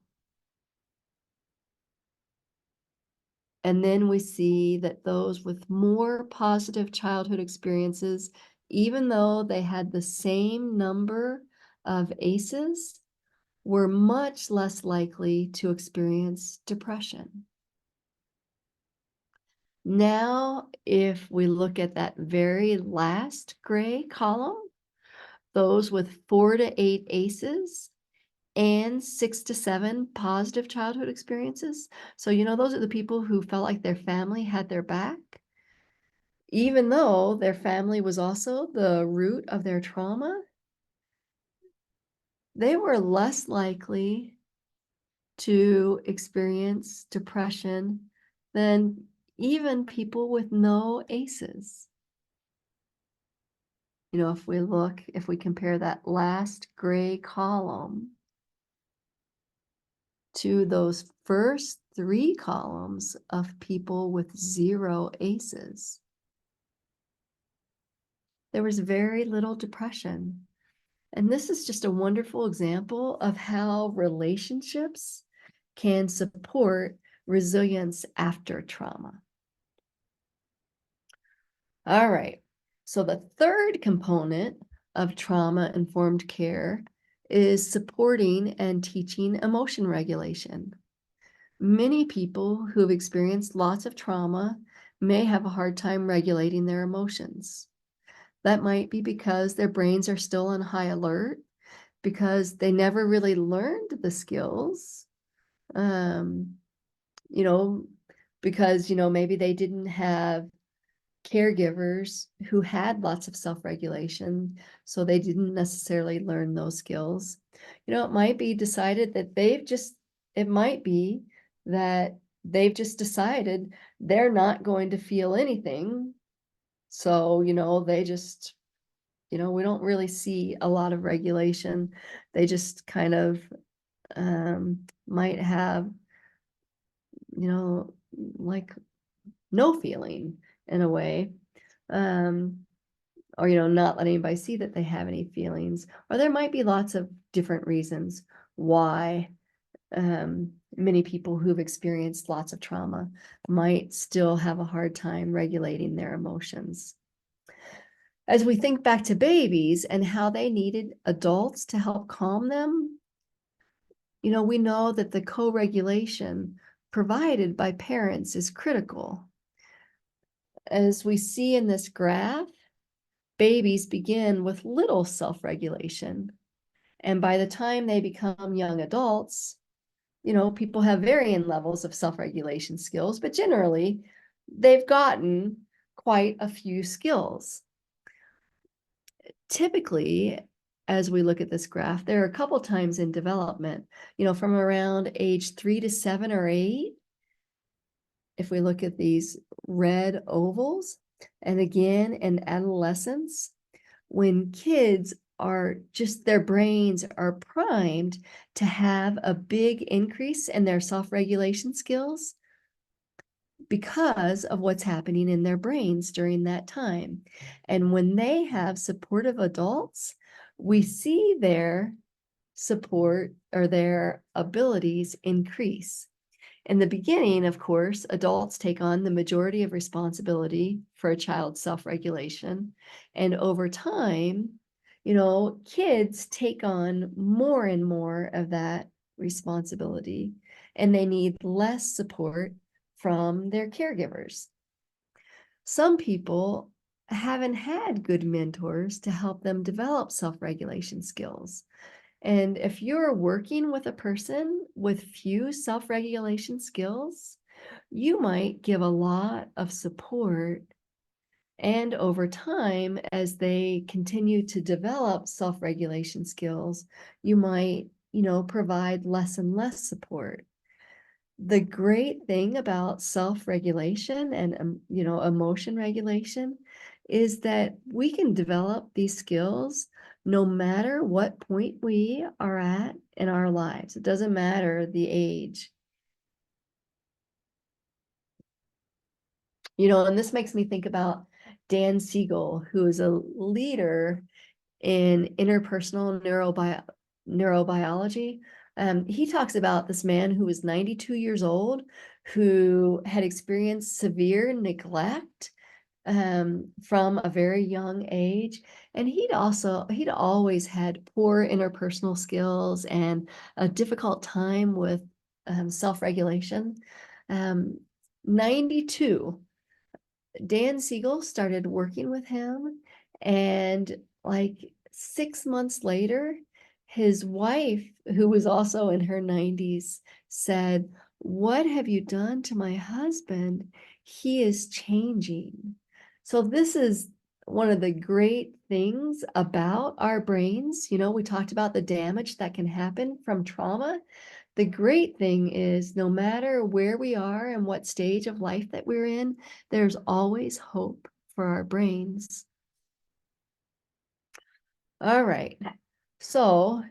And then we see that those with more positive childhood experiences, even though they had the same number of ACEs, were much less likely to experience depression. Now, if we look at that very last gray column, those with 4 to 8 ACEs and 6 to 7 positive childhood experiences. So, those are the people who felt like their family had their back, even though their family was also the root of their trauma. They were less likely to experience depression than even people with no ACEs. If we compare that last gray column to those first 3 columns of people with 0 ACEs, there was very little depression. And this is just a wonderful example of how relationships can support resilience after trauma. All right. So the third component of trauma-informed care is supporting and teaching emotion regulation. Many people who've experienced lots of trauma may have a hard time regulating their emotions. That might be because their brains are still on high alert, because they never really learned the skills, you know, because, maybe they didn't have caregivers who had lots of self-regulation, so they didn't necessarily learn those skills. It might be decided that it might be that they've just decided they're not going to feel anything. So, they just, we don't really see a lot of regulation. They just kind of might have, like no feeling in a way. Or, not let anybody see that they have any feelings. Or there might be lots of different reasons why many people who've experienced lots of trauma might still have a hard time regulating their emotions. As we think back to babies and how they needed adults to help calm them, we know that the co-regulation provided by parents is critical. As we see in this graph, babies begin with little self-regulation. And by the time they become young adults, people have varying levels of self-regulation skills, but generally they've gotten quite a few skills. Typically, as we look at this graph, there are a couple times in development, from around age 3 to 7 or 8. If we look at these red ovals, and again in adolescence, when kids their brains are primed to have a big increase in their self-regulation skills because of what's happening in their brains during that time. And when they have supportive adults, we see their support or their abilities increase. In the beginning, of course, adults take on the majority of responsibility for a child's self-regulation. And over time, kids take on more and more of that responsibility, and they need less support from their caregivers. Some people haven't had good mentors to help them develop self-regulation skills. And if you're working with a person with few self-regulation skills, you might give a lot of support. And over time, as they continue to develop self-regulation skills, you might, provide less and less support. The great thing about self-regulation and, emotion regulation is that we can develop these skills no matter what point we are at in our lives. It doesn't matter the age. And this makes me think about Dan Siegel, who is a leader in interpersonal neurobiology. He talks about this man who was 92 years old, who had experienced severe neglect from a very young age. And he'd always had poor interpersonal skills and a difficult time with self-regulation. 92, Dan Siegel started working with him, and like 6 months later, his wife, who was also in her 90s, said, "What have you done to my husband? He is changing." So this is one of the great things about our brains. You know, we talked about the damage that can happen from trauma. The great thing is no matter where we are and what stage of life that we're in, there's always hope for our brains. All right. So,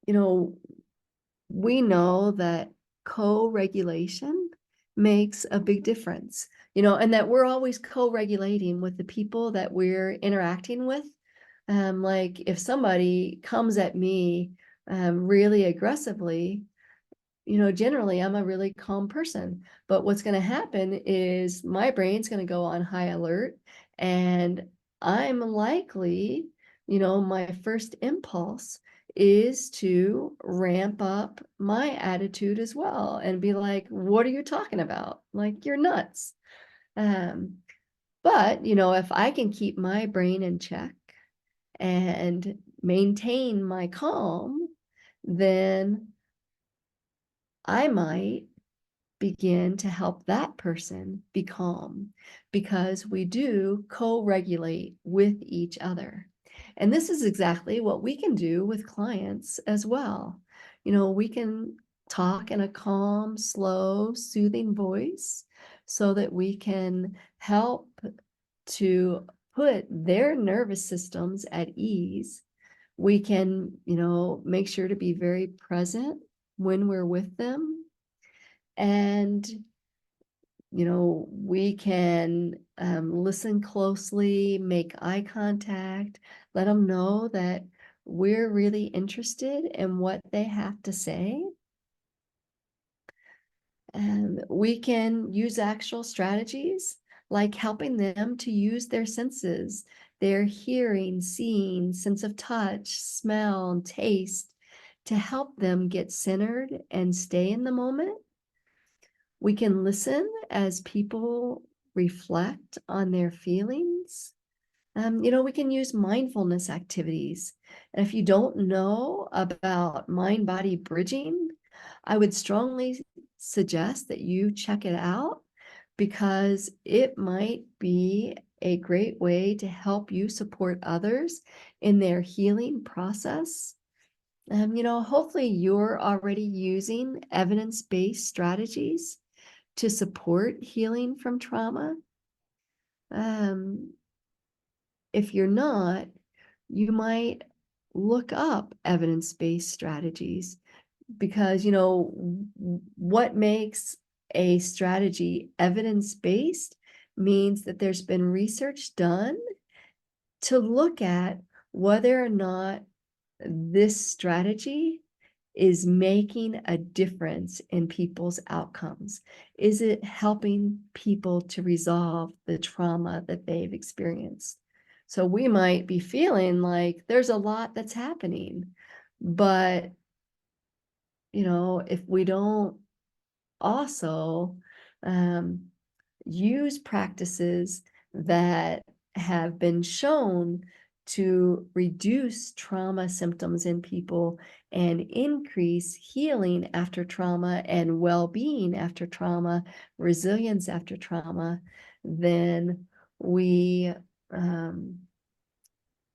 you know, we know that co-regulation makes a big difference, you know, and that we're always co-regulating with the people that we're interacting with. Like if somebody comes at me really aggressively, you know, generally I'm a really calm person, but what's going to happen is my brain's going to go on high alert, and I'm likely, you know, my first impulse is to ramp up my attitude as well and be like, what are you talking about? Like, you're nuts. Um, but, you know, if I can keep my brain in check and maintain my calm, then I might begin to help that person be calm, because we do co-regulate with each other. And this is exactly what we can do with clients as well. You know, we can talk in a calm, slow, soothing voice so that we can help to put their nervous systems at ease. We can, you know, make sure to be very present when we're with them. And, you know, we can listen closely, make eye contact, let them know that we're really interested in what they have to say. And we can use actual strategies like helping them to use their senses, their hearing, seeing, sense of touch, smell, and taste, to help them get centered and stay in the moment. We can listen as people reflect on their feelings. You know, we can use mindfulness activities. And if you don't know about mind-body bridging, I would strongly suggest that you check it out, because it might be a great way to help you support others in their healing process. You know, hopefully you're already using evidence-based strategies to support healing from trauma. If you're not, you might look up evidence-based strategies, because, you know, what makes a strategy evidence-based means that there's been research done to look at whether or not this strategy is making a difference in people's outcomes. Is it helping people to resolve the trauma that they've experienced? So we might be feeling like there's a lot that's happening, but, you know, if we don't also use practices that have been shown to reduce trauma symptoms in people and increase healing after trauma and well-being after trauma, resilience after trauma, then we,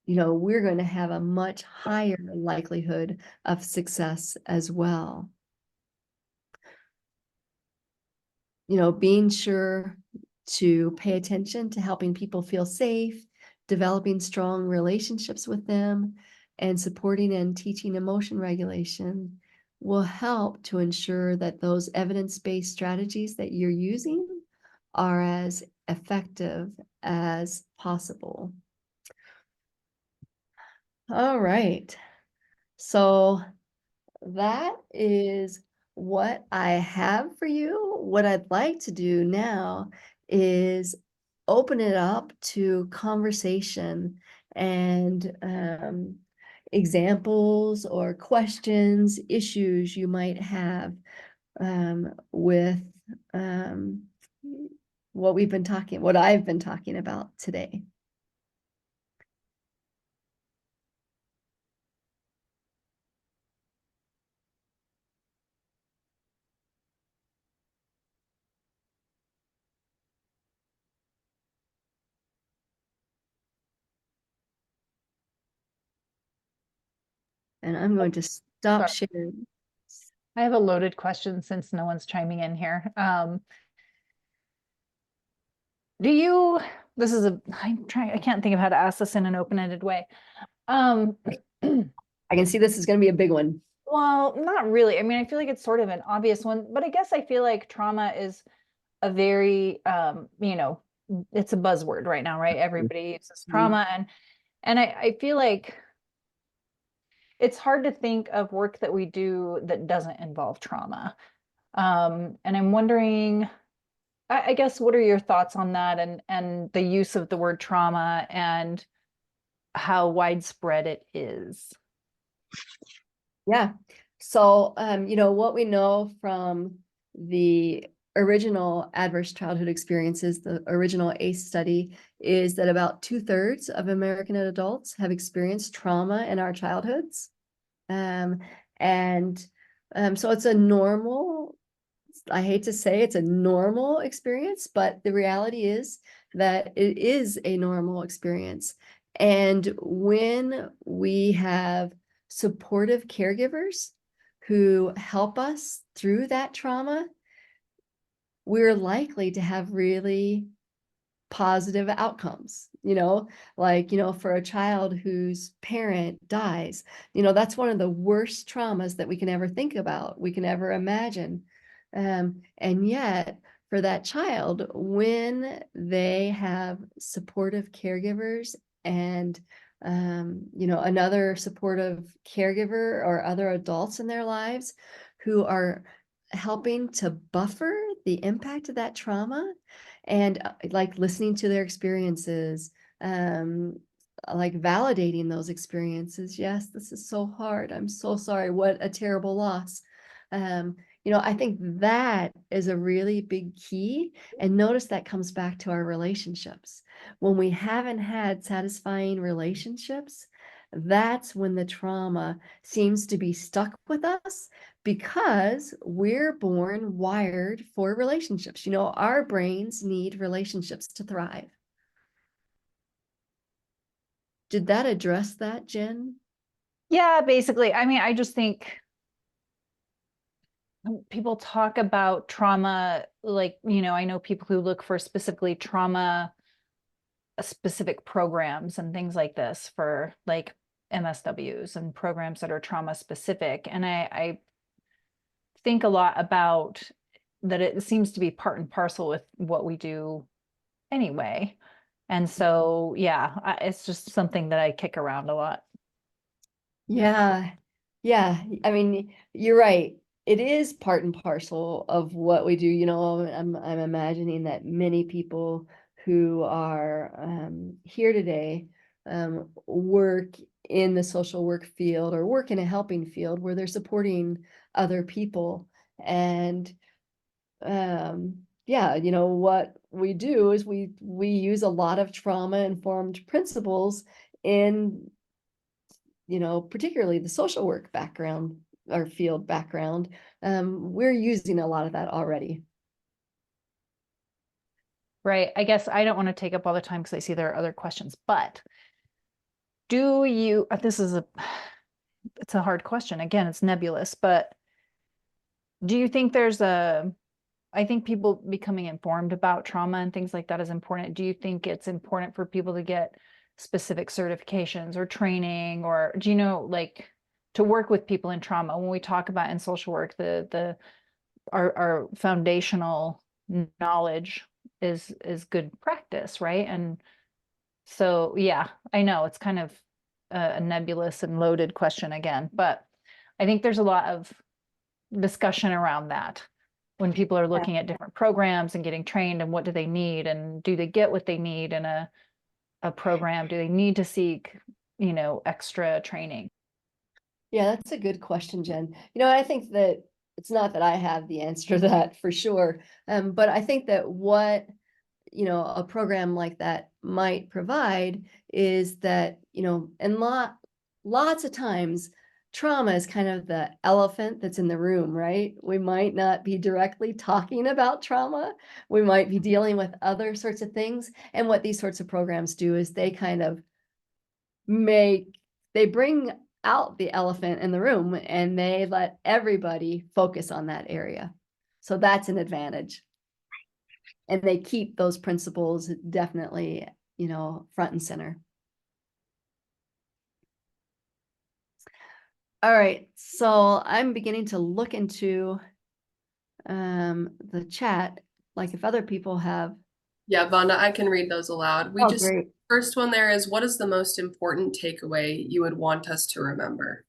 you know, we're going to have a much higher likelihood of success as well. You know, being sure to pay attention to helping people feel safe, developing strong relationships with them, and supporting and teaching emotion regulation will help to ensure that those evidence-based strategies that you're using are as effective as possible. All right. So that is what I have for you. What I'd like to do now is open it up to conversation and examples or questions, issues you might have with what I've been talking about today. And I'm going to stop Sorry. sharing. I have a loaded question since no one's chiming in here. I can't think of how to ask this in an open-ended way. I can see this is going to be a big one. Well, not really. I mean, I feel like it's sort of an obvious one, but I guess I feel like trauma is a very, it's a buzzword right now, right? Everybody uses trauma, and I feel like it's hard to think of work that we do that doesn't involve trauma. And I'm wondering, I guess, what are your thoughts on that and the use of the word trauma and how widespread it is? Yeah. So, what we know from the original adverse childhood experiences, the original ACE study, is that about 2/3 of American adults have experienced trauma in our childhoods. So it's a normal, I hate to say it's a normal experience, but the reality is that it is a normal experience. And when we have supportive caregivers who help us through that trauma, we're likely to have really positive outcomes, for a child whose parent dies, that's one of the worst traumas that we can ever think about, we can ever imagine. And yet for that child, when they have supportive caregivers and another supportive caregiver or other adults in their lives who are helping to buffer the impact of that trauma and like listening to their experiences, like validating those experiences. Yes, this is so hard. I'm so sorry. What a terrible loss. I think that is a really big key. And notice that comes back to our relationships. When we haven't had satisfying relationships, that's when the trauma seems to be stuck with us because we're born wired for relationships. Our brains need relationships to thrive. Did that address that, Jen? Yeah, basically. I mean, I just think people talk about trauma, like, I know people who look for specifically trauma specific programs and things like this for like MSWs and programs that are trauma specific. And I think a lot about that it seems to be part and parcel with what we do anyway. And so, yeah, it's just something that I kick around a lot. Yeah. Yeah. I mean, you're right. It is part and parcel of what we do. I'm imagining that many people who are here today work in the social work field or work in a helping field where they're supporting other people. And what we do is we use a lot of trauma-informed principles in particularly the social work background or field background. We're using a lot of that already. Right. I guess I don't want to take up all the time because I see there are other questions, but do you, it's a hard question. Again, it's nebulous, but do you think I think people becoming informed about trauma and things like that is important. Do you think it's important for people to get specific certifications or training, or do like to work with people in trauma? When we talk about in social work, our foundational knowledge is good practice, right? And so, yeah, I know it's kind of a nebulous and loaded question again, but I think there's a lot of discussion around that when people are looking at different programs and getting trained and what do they need and do they get what they need in a program? Do they need to seek, extra training? Yeah, that's a good question, Jen. I think that it's not that I have the answer to that for sure. But I think that what, a program like that might provide is that, and lots of times trauma is kind of the elephant that's in the room, right? We might not be directly talking about trauma. We might be dealing with other sorts of things. And what these sorts of programs do is they kind of they bring out the elephant in the room and they let everybody focus on that area. So that's an advantage. And they keep those principles definitely, front and center. All right, so I'm beginning to look into the chat, like if other people have. Yeah, Vonda, I can read those aloud. Oh, great. First one there is, what is the most important takeaway you would want us to remember?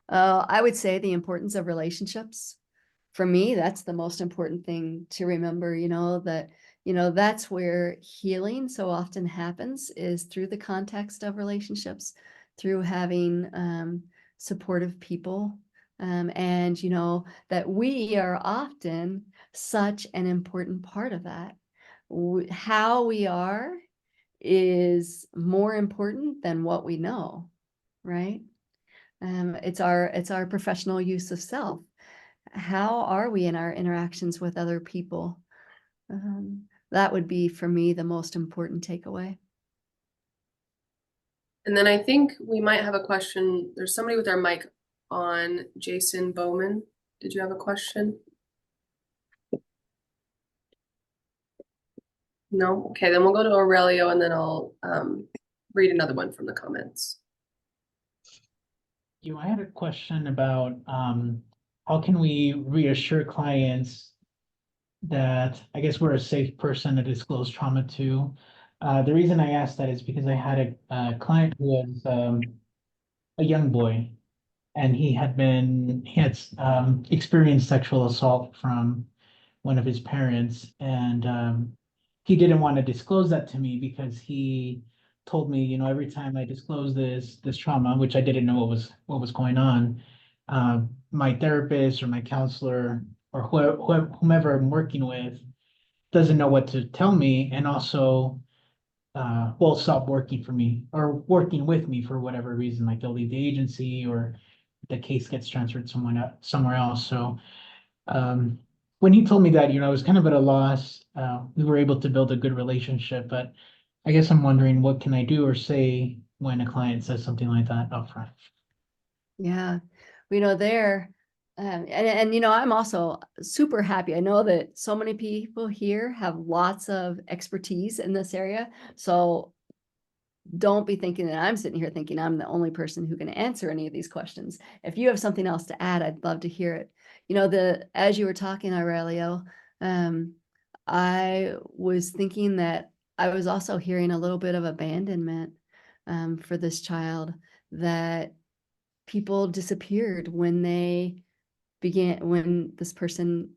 I would say the importance of relationships. For me, that's the most important thing to remember, that's where healing so often happens, is through the context of relationships, through having supportive people. And that we are often such an important part of that. How we are is more important than what we know, right? It's our professional use of self. How are we in our interactions with other people? That would be, for me, the most important takeaway. And then I think we might have a question. There's somebody with their mic on. Jason Bowman, did you have a question? No? Okay, then we'll go to Aurelio and then I'll read another one from the comments. I had a question about how can we reassure clients that I guess we're a safe person to disclose trauma to. The reason I asked that is because I had a client who was a young boy, and he had experienced sexual assault from one of his parents, and he didn't want to disclose that to me because he told me, every time I disclose this trauma, which I didn't know what was going on, my therapist or my counselor or whomever I'm working with doesn't know what to tell me, and also will stop working for me or working with me for whatever reason, like they'll leave the agency or the case gets transferred somewhere else. So when he told me that, I was kind of at a loss. We were able to build a good relationship, but I guess I'm wondering, what can I do or say when a client says something like that upfront? Yeah, there, and I'm also super happy. I know that so many people here have lots of expertise in this area. So don't be thinking that I'm sitting here thinking I'm the only person who can answer any of these questions. If you have something else to add, I'd love to hear it. As you were talking, Aurelio, I was thinking that I was also hearing a little bit of abandonment for this child, that people disappeared when this person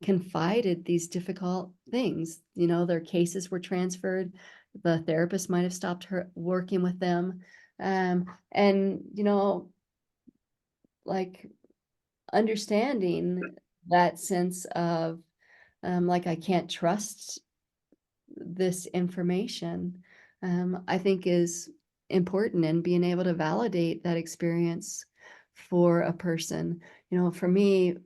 confided these difficult things. Their cases were transferred. The therapist might have stopped her working with them. And, like understanding that sense of, like, I can't trust this information, I think is important, and being able to validate that experience for a person. For me,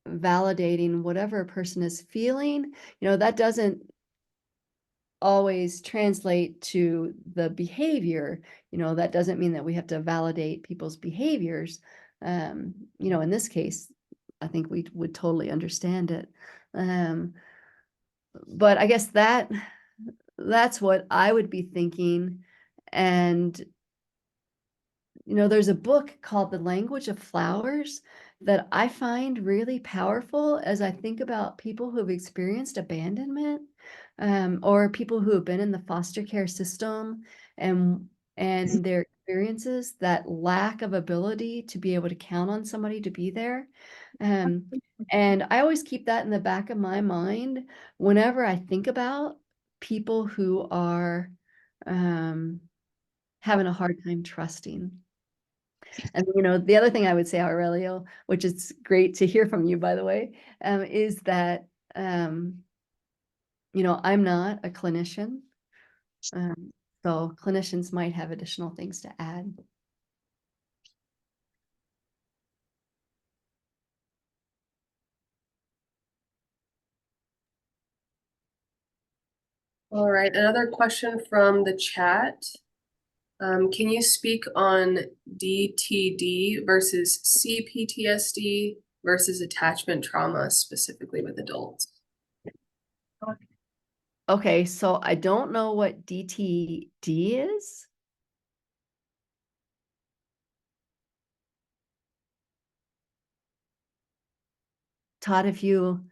validating whatever a person is feeling, that doesn't always translate to the behavior. That doesn't mean that we have to validate people's behaviors. In this case, I think we would totally understand it. But I guess that's what I would be thinking. And there's a book called The Language of Flowers that I find really powerful as I think about people who have experienced abandonment, or people who have been in the foster care system, and their experiences, that lack of ability to be able to count on somebody to be there. And I always keep that in the back of my mind whenever I think about people who are having a hard time trusting. And the other thing I would say, Aurelio, which is great to hear from you, by the way, is that I'm not a clinician, so clinicians might have additional things to add. All right, another question from the chat. Can you speak on DTD versus CPTSD versus attachment trauma specifically with adults? Okay, so I don't know what DTD is. Todd, if you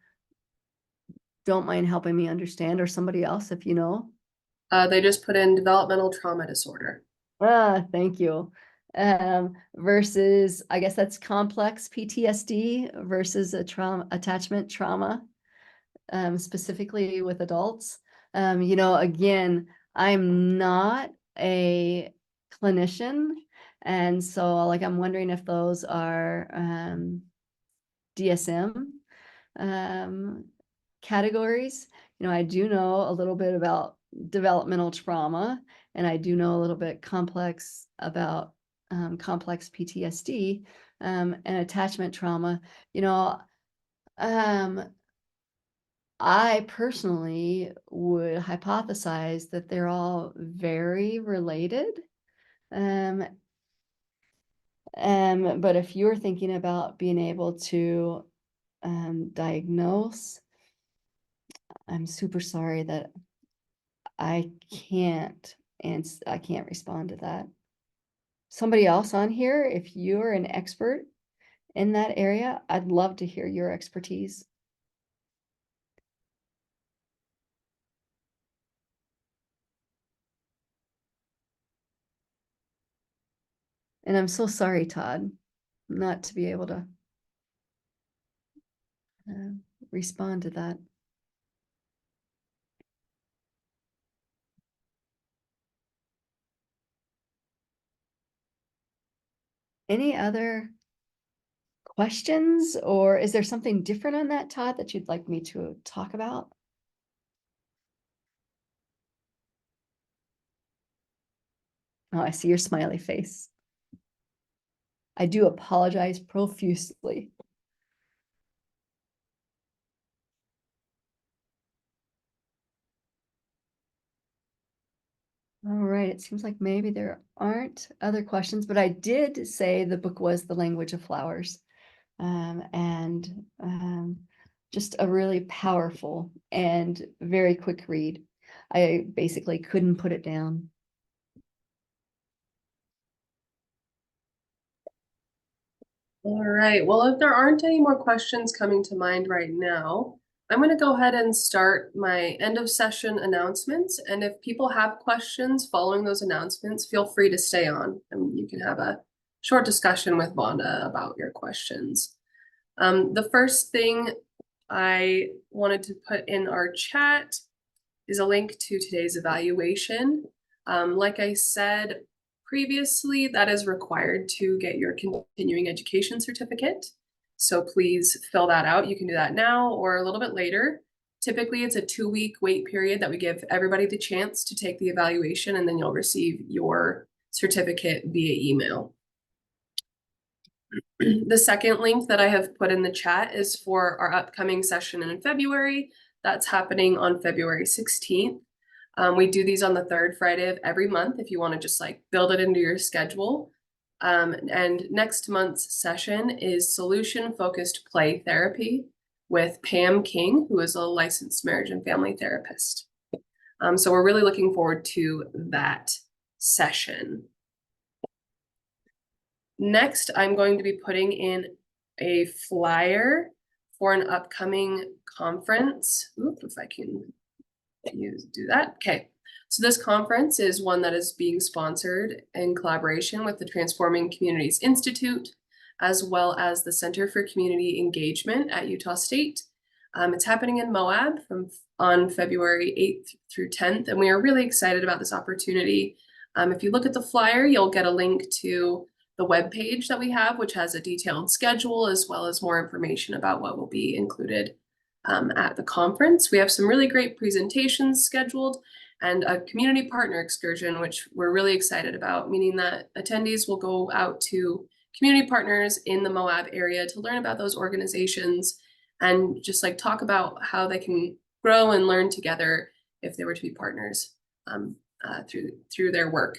don't mind helping me understand, or somebody else, if you know. They just put in developmental trauma disorder. Thank you. Versus, I guess that's complex PTSD versus a attachment trauma, specifically with adults. Again, I'm not a clinician, and so I'm wondering if those are DSM categories. I do know a little bit about developmental trauma, and I do know a little bit complex about complex PTSD and attachment trauma. I personally would hypothesize that they're all very related. But if you're thinking about being able to diagnose, I'm super sorry that I can't respond to that. Somebody else on here, if you're an expert in that area, I'd love to hear your expertise. And I'm so sorry, Todd, not to be able to respond to that. Any other questions, or is there something different on that, Todd, that you'd like me to talk about? Oh, I see your smiley face. I do apologize profusely. All right, it seems like maybe there aren't other questions, but I did say the book was The Language of Flowers. And just a really powerful and very quick read. I basically couldn't put it down. All right, well, if there aren't any more questions coming to mind right now, I'm going to go ahead and start my end of session announcements. And if people have questions following those announcements, feel free to stay on and you can have a short discussion with Vonda about your questions. The first thing I wanted to put in our chat is a link to today's evaluation. Like I said previously, that is required to get your continuing education certificate. So please fill that out. You can do that now or a little bit later. Typically, it's a 2-week wait period that we give everybody the chance to take the evaluation, and then you'll receive your certificate via email. The second link that I have put in the chat is for our upcoming session in February. That's happening on February 16th. We do these on the third Friday of every month if you want to just build it into your schedule. And next month's session is solution-focused play therapy with Pam King, who is a licensed marriage and family therapist. So we're really looking forward to that session. Next, I'm going to be putting in a flyer for an upcoming conference. Oops, if I can do that. Okay, so this conference is one that is being sponsored in collaboration with the Transforming Communities Institute, as well as the Center for Community Engagement at Utah State. It's happening in Moab on February 8th through 10th, and we are really excited about this opportunity. If you look at the flyer, you'll get a link to the webpage that we have, which has a detailed schedule as well as more information about what will be included at the conference. We have some really great presentations scheduled and a community partner excursion, which we're really excited about, meaning that attendees will go out to community partners in the Moab area to learn about those organizations and just talk about how they can grow and learn together if they were to be partners through their work.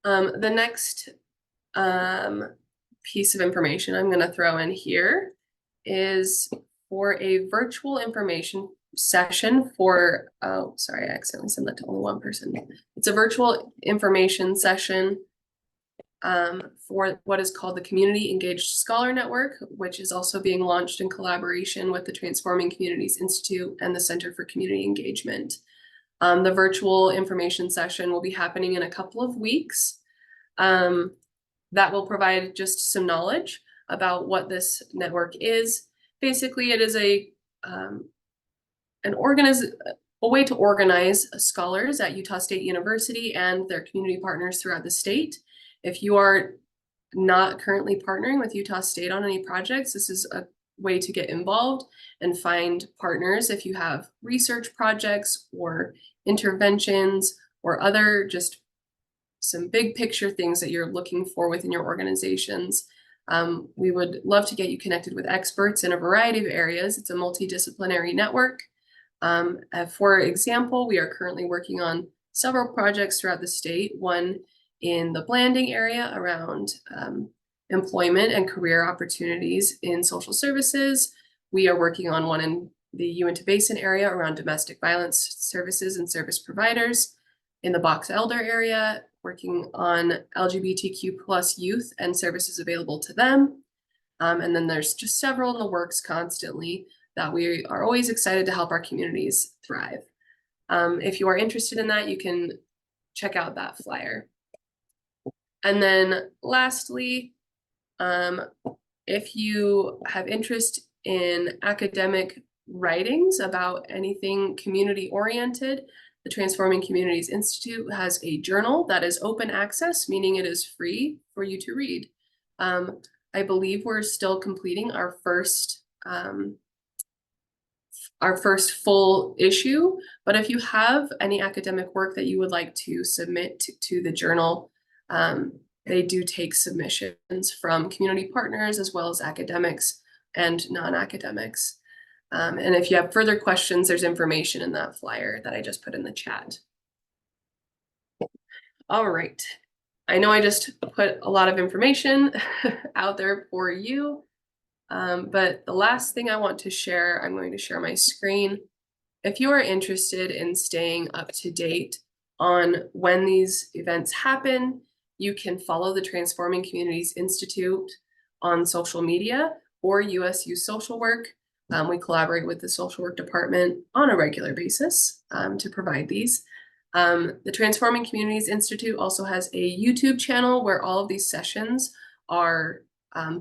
The next piece of information I'm gonna throw in here is for a virtual information session for, oh, sorry, I accidentally sent that to only one person. It's a virtual information session for what is called the Community Engaged Scholar Network, which is also being launched in collaboration with the Transforming Communities Institute and the Center for Community Engagement. The virtual information session will be happening in a couple of weeks. That will provide just some knowledge about what this network is. Basically, it is a way to organize scholars at Utah State University and their community partners throughout the state. If you are not currently partnering with Utah State on any projects, this is a way to get involved and find partners if you have research projects or interventions or other just some big picture things that you're looking for within your organizations. We would love to get you connected with experts in a variety of areas. It's a multidisciplinary network. For example, we are currently working on several projects throughout the state, one in the Blanding area around employment and career opportunities in social services. We are working on one in the Uinta Basin area around domestic violence services and service providers. In the Box Elder area, working on LGBTQ plus youth and services available to them. And then there's just several in the works constantly that we are always excited to help our communities thrive. If you are interested in that, you can check out that flyer. And then lastly, if you have interest in academic writings about anything community oriented, the Transforming Communities Institute has a journal that is open access, meaning it is free for you to read. I believe we're still completing our first full issue, but if you have any academic work that you would like to submit to the journal, they do take submissions from community partners as well as academics and non-academics. And if you have further questions, there's information in that flyer that I just put in the chat. All right. I know I just put a lot of information out there for you, but the last thing I want to share, I'm going to share my screen. If you are interested in staying up to date on when these events happen, you can follow the Transforming Communities Institute on social media or USU Social Work. We collaborate with the social work department on a regular basis to provide these. The Transforming Communities Institute also has a YouTube channel where all of these sessions are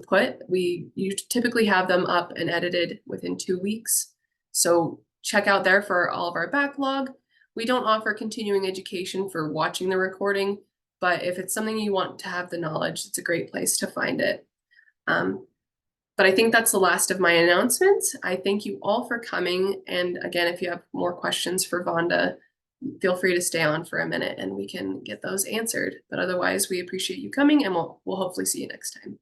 put. You typically have them up and edited within 2 weeks. So check out there for all of our backlog. We don't offer continuing education for watching the recording, but if it's something you want to have the knowledge, it's a great place to find it. But I think that's the last of my announcements. I thank you all for coming. And again, if you have more questions for Vonda, feel free to stay on for a minute and we can get those answered. But otherwise, we appreciate you coming and we'll hopefully see you next time.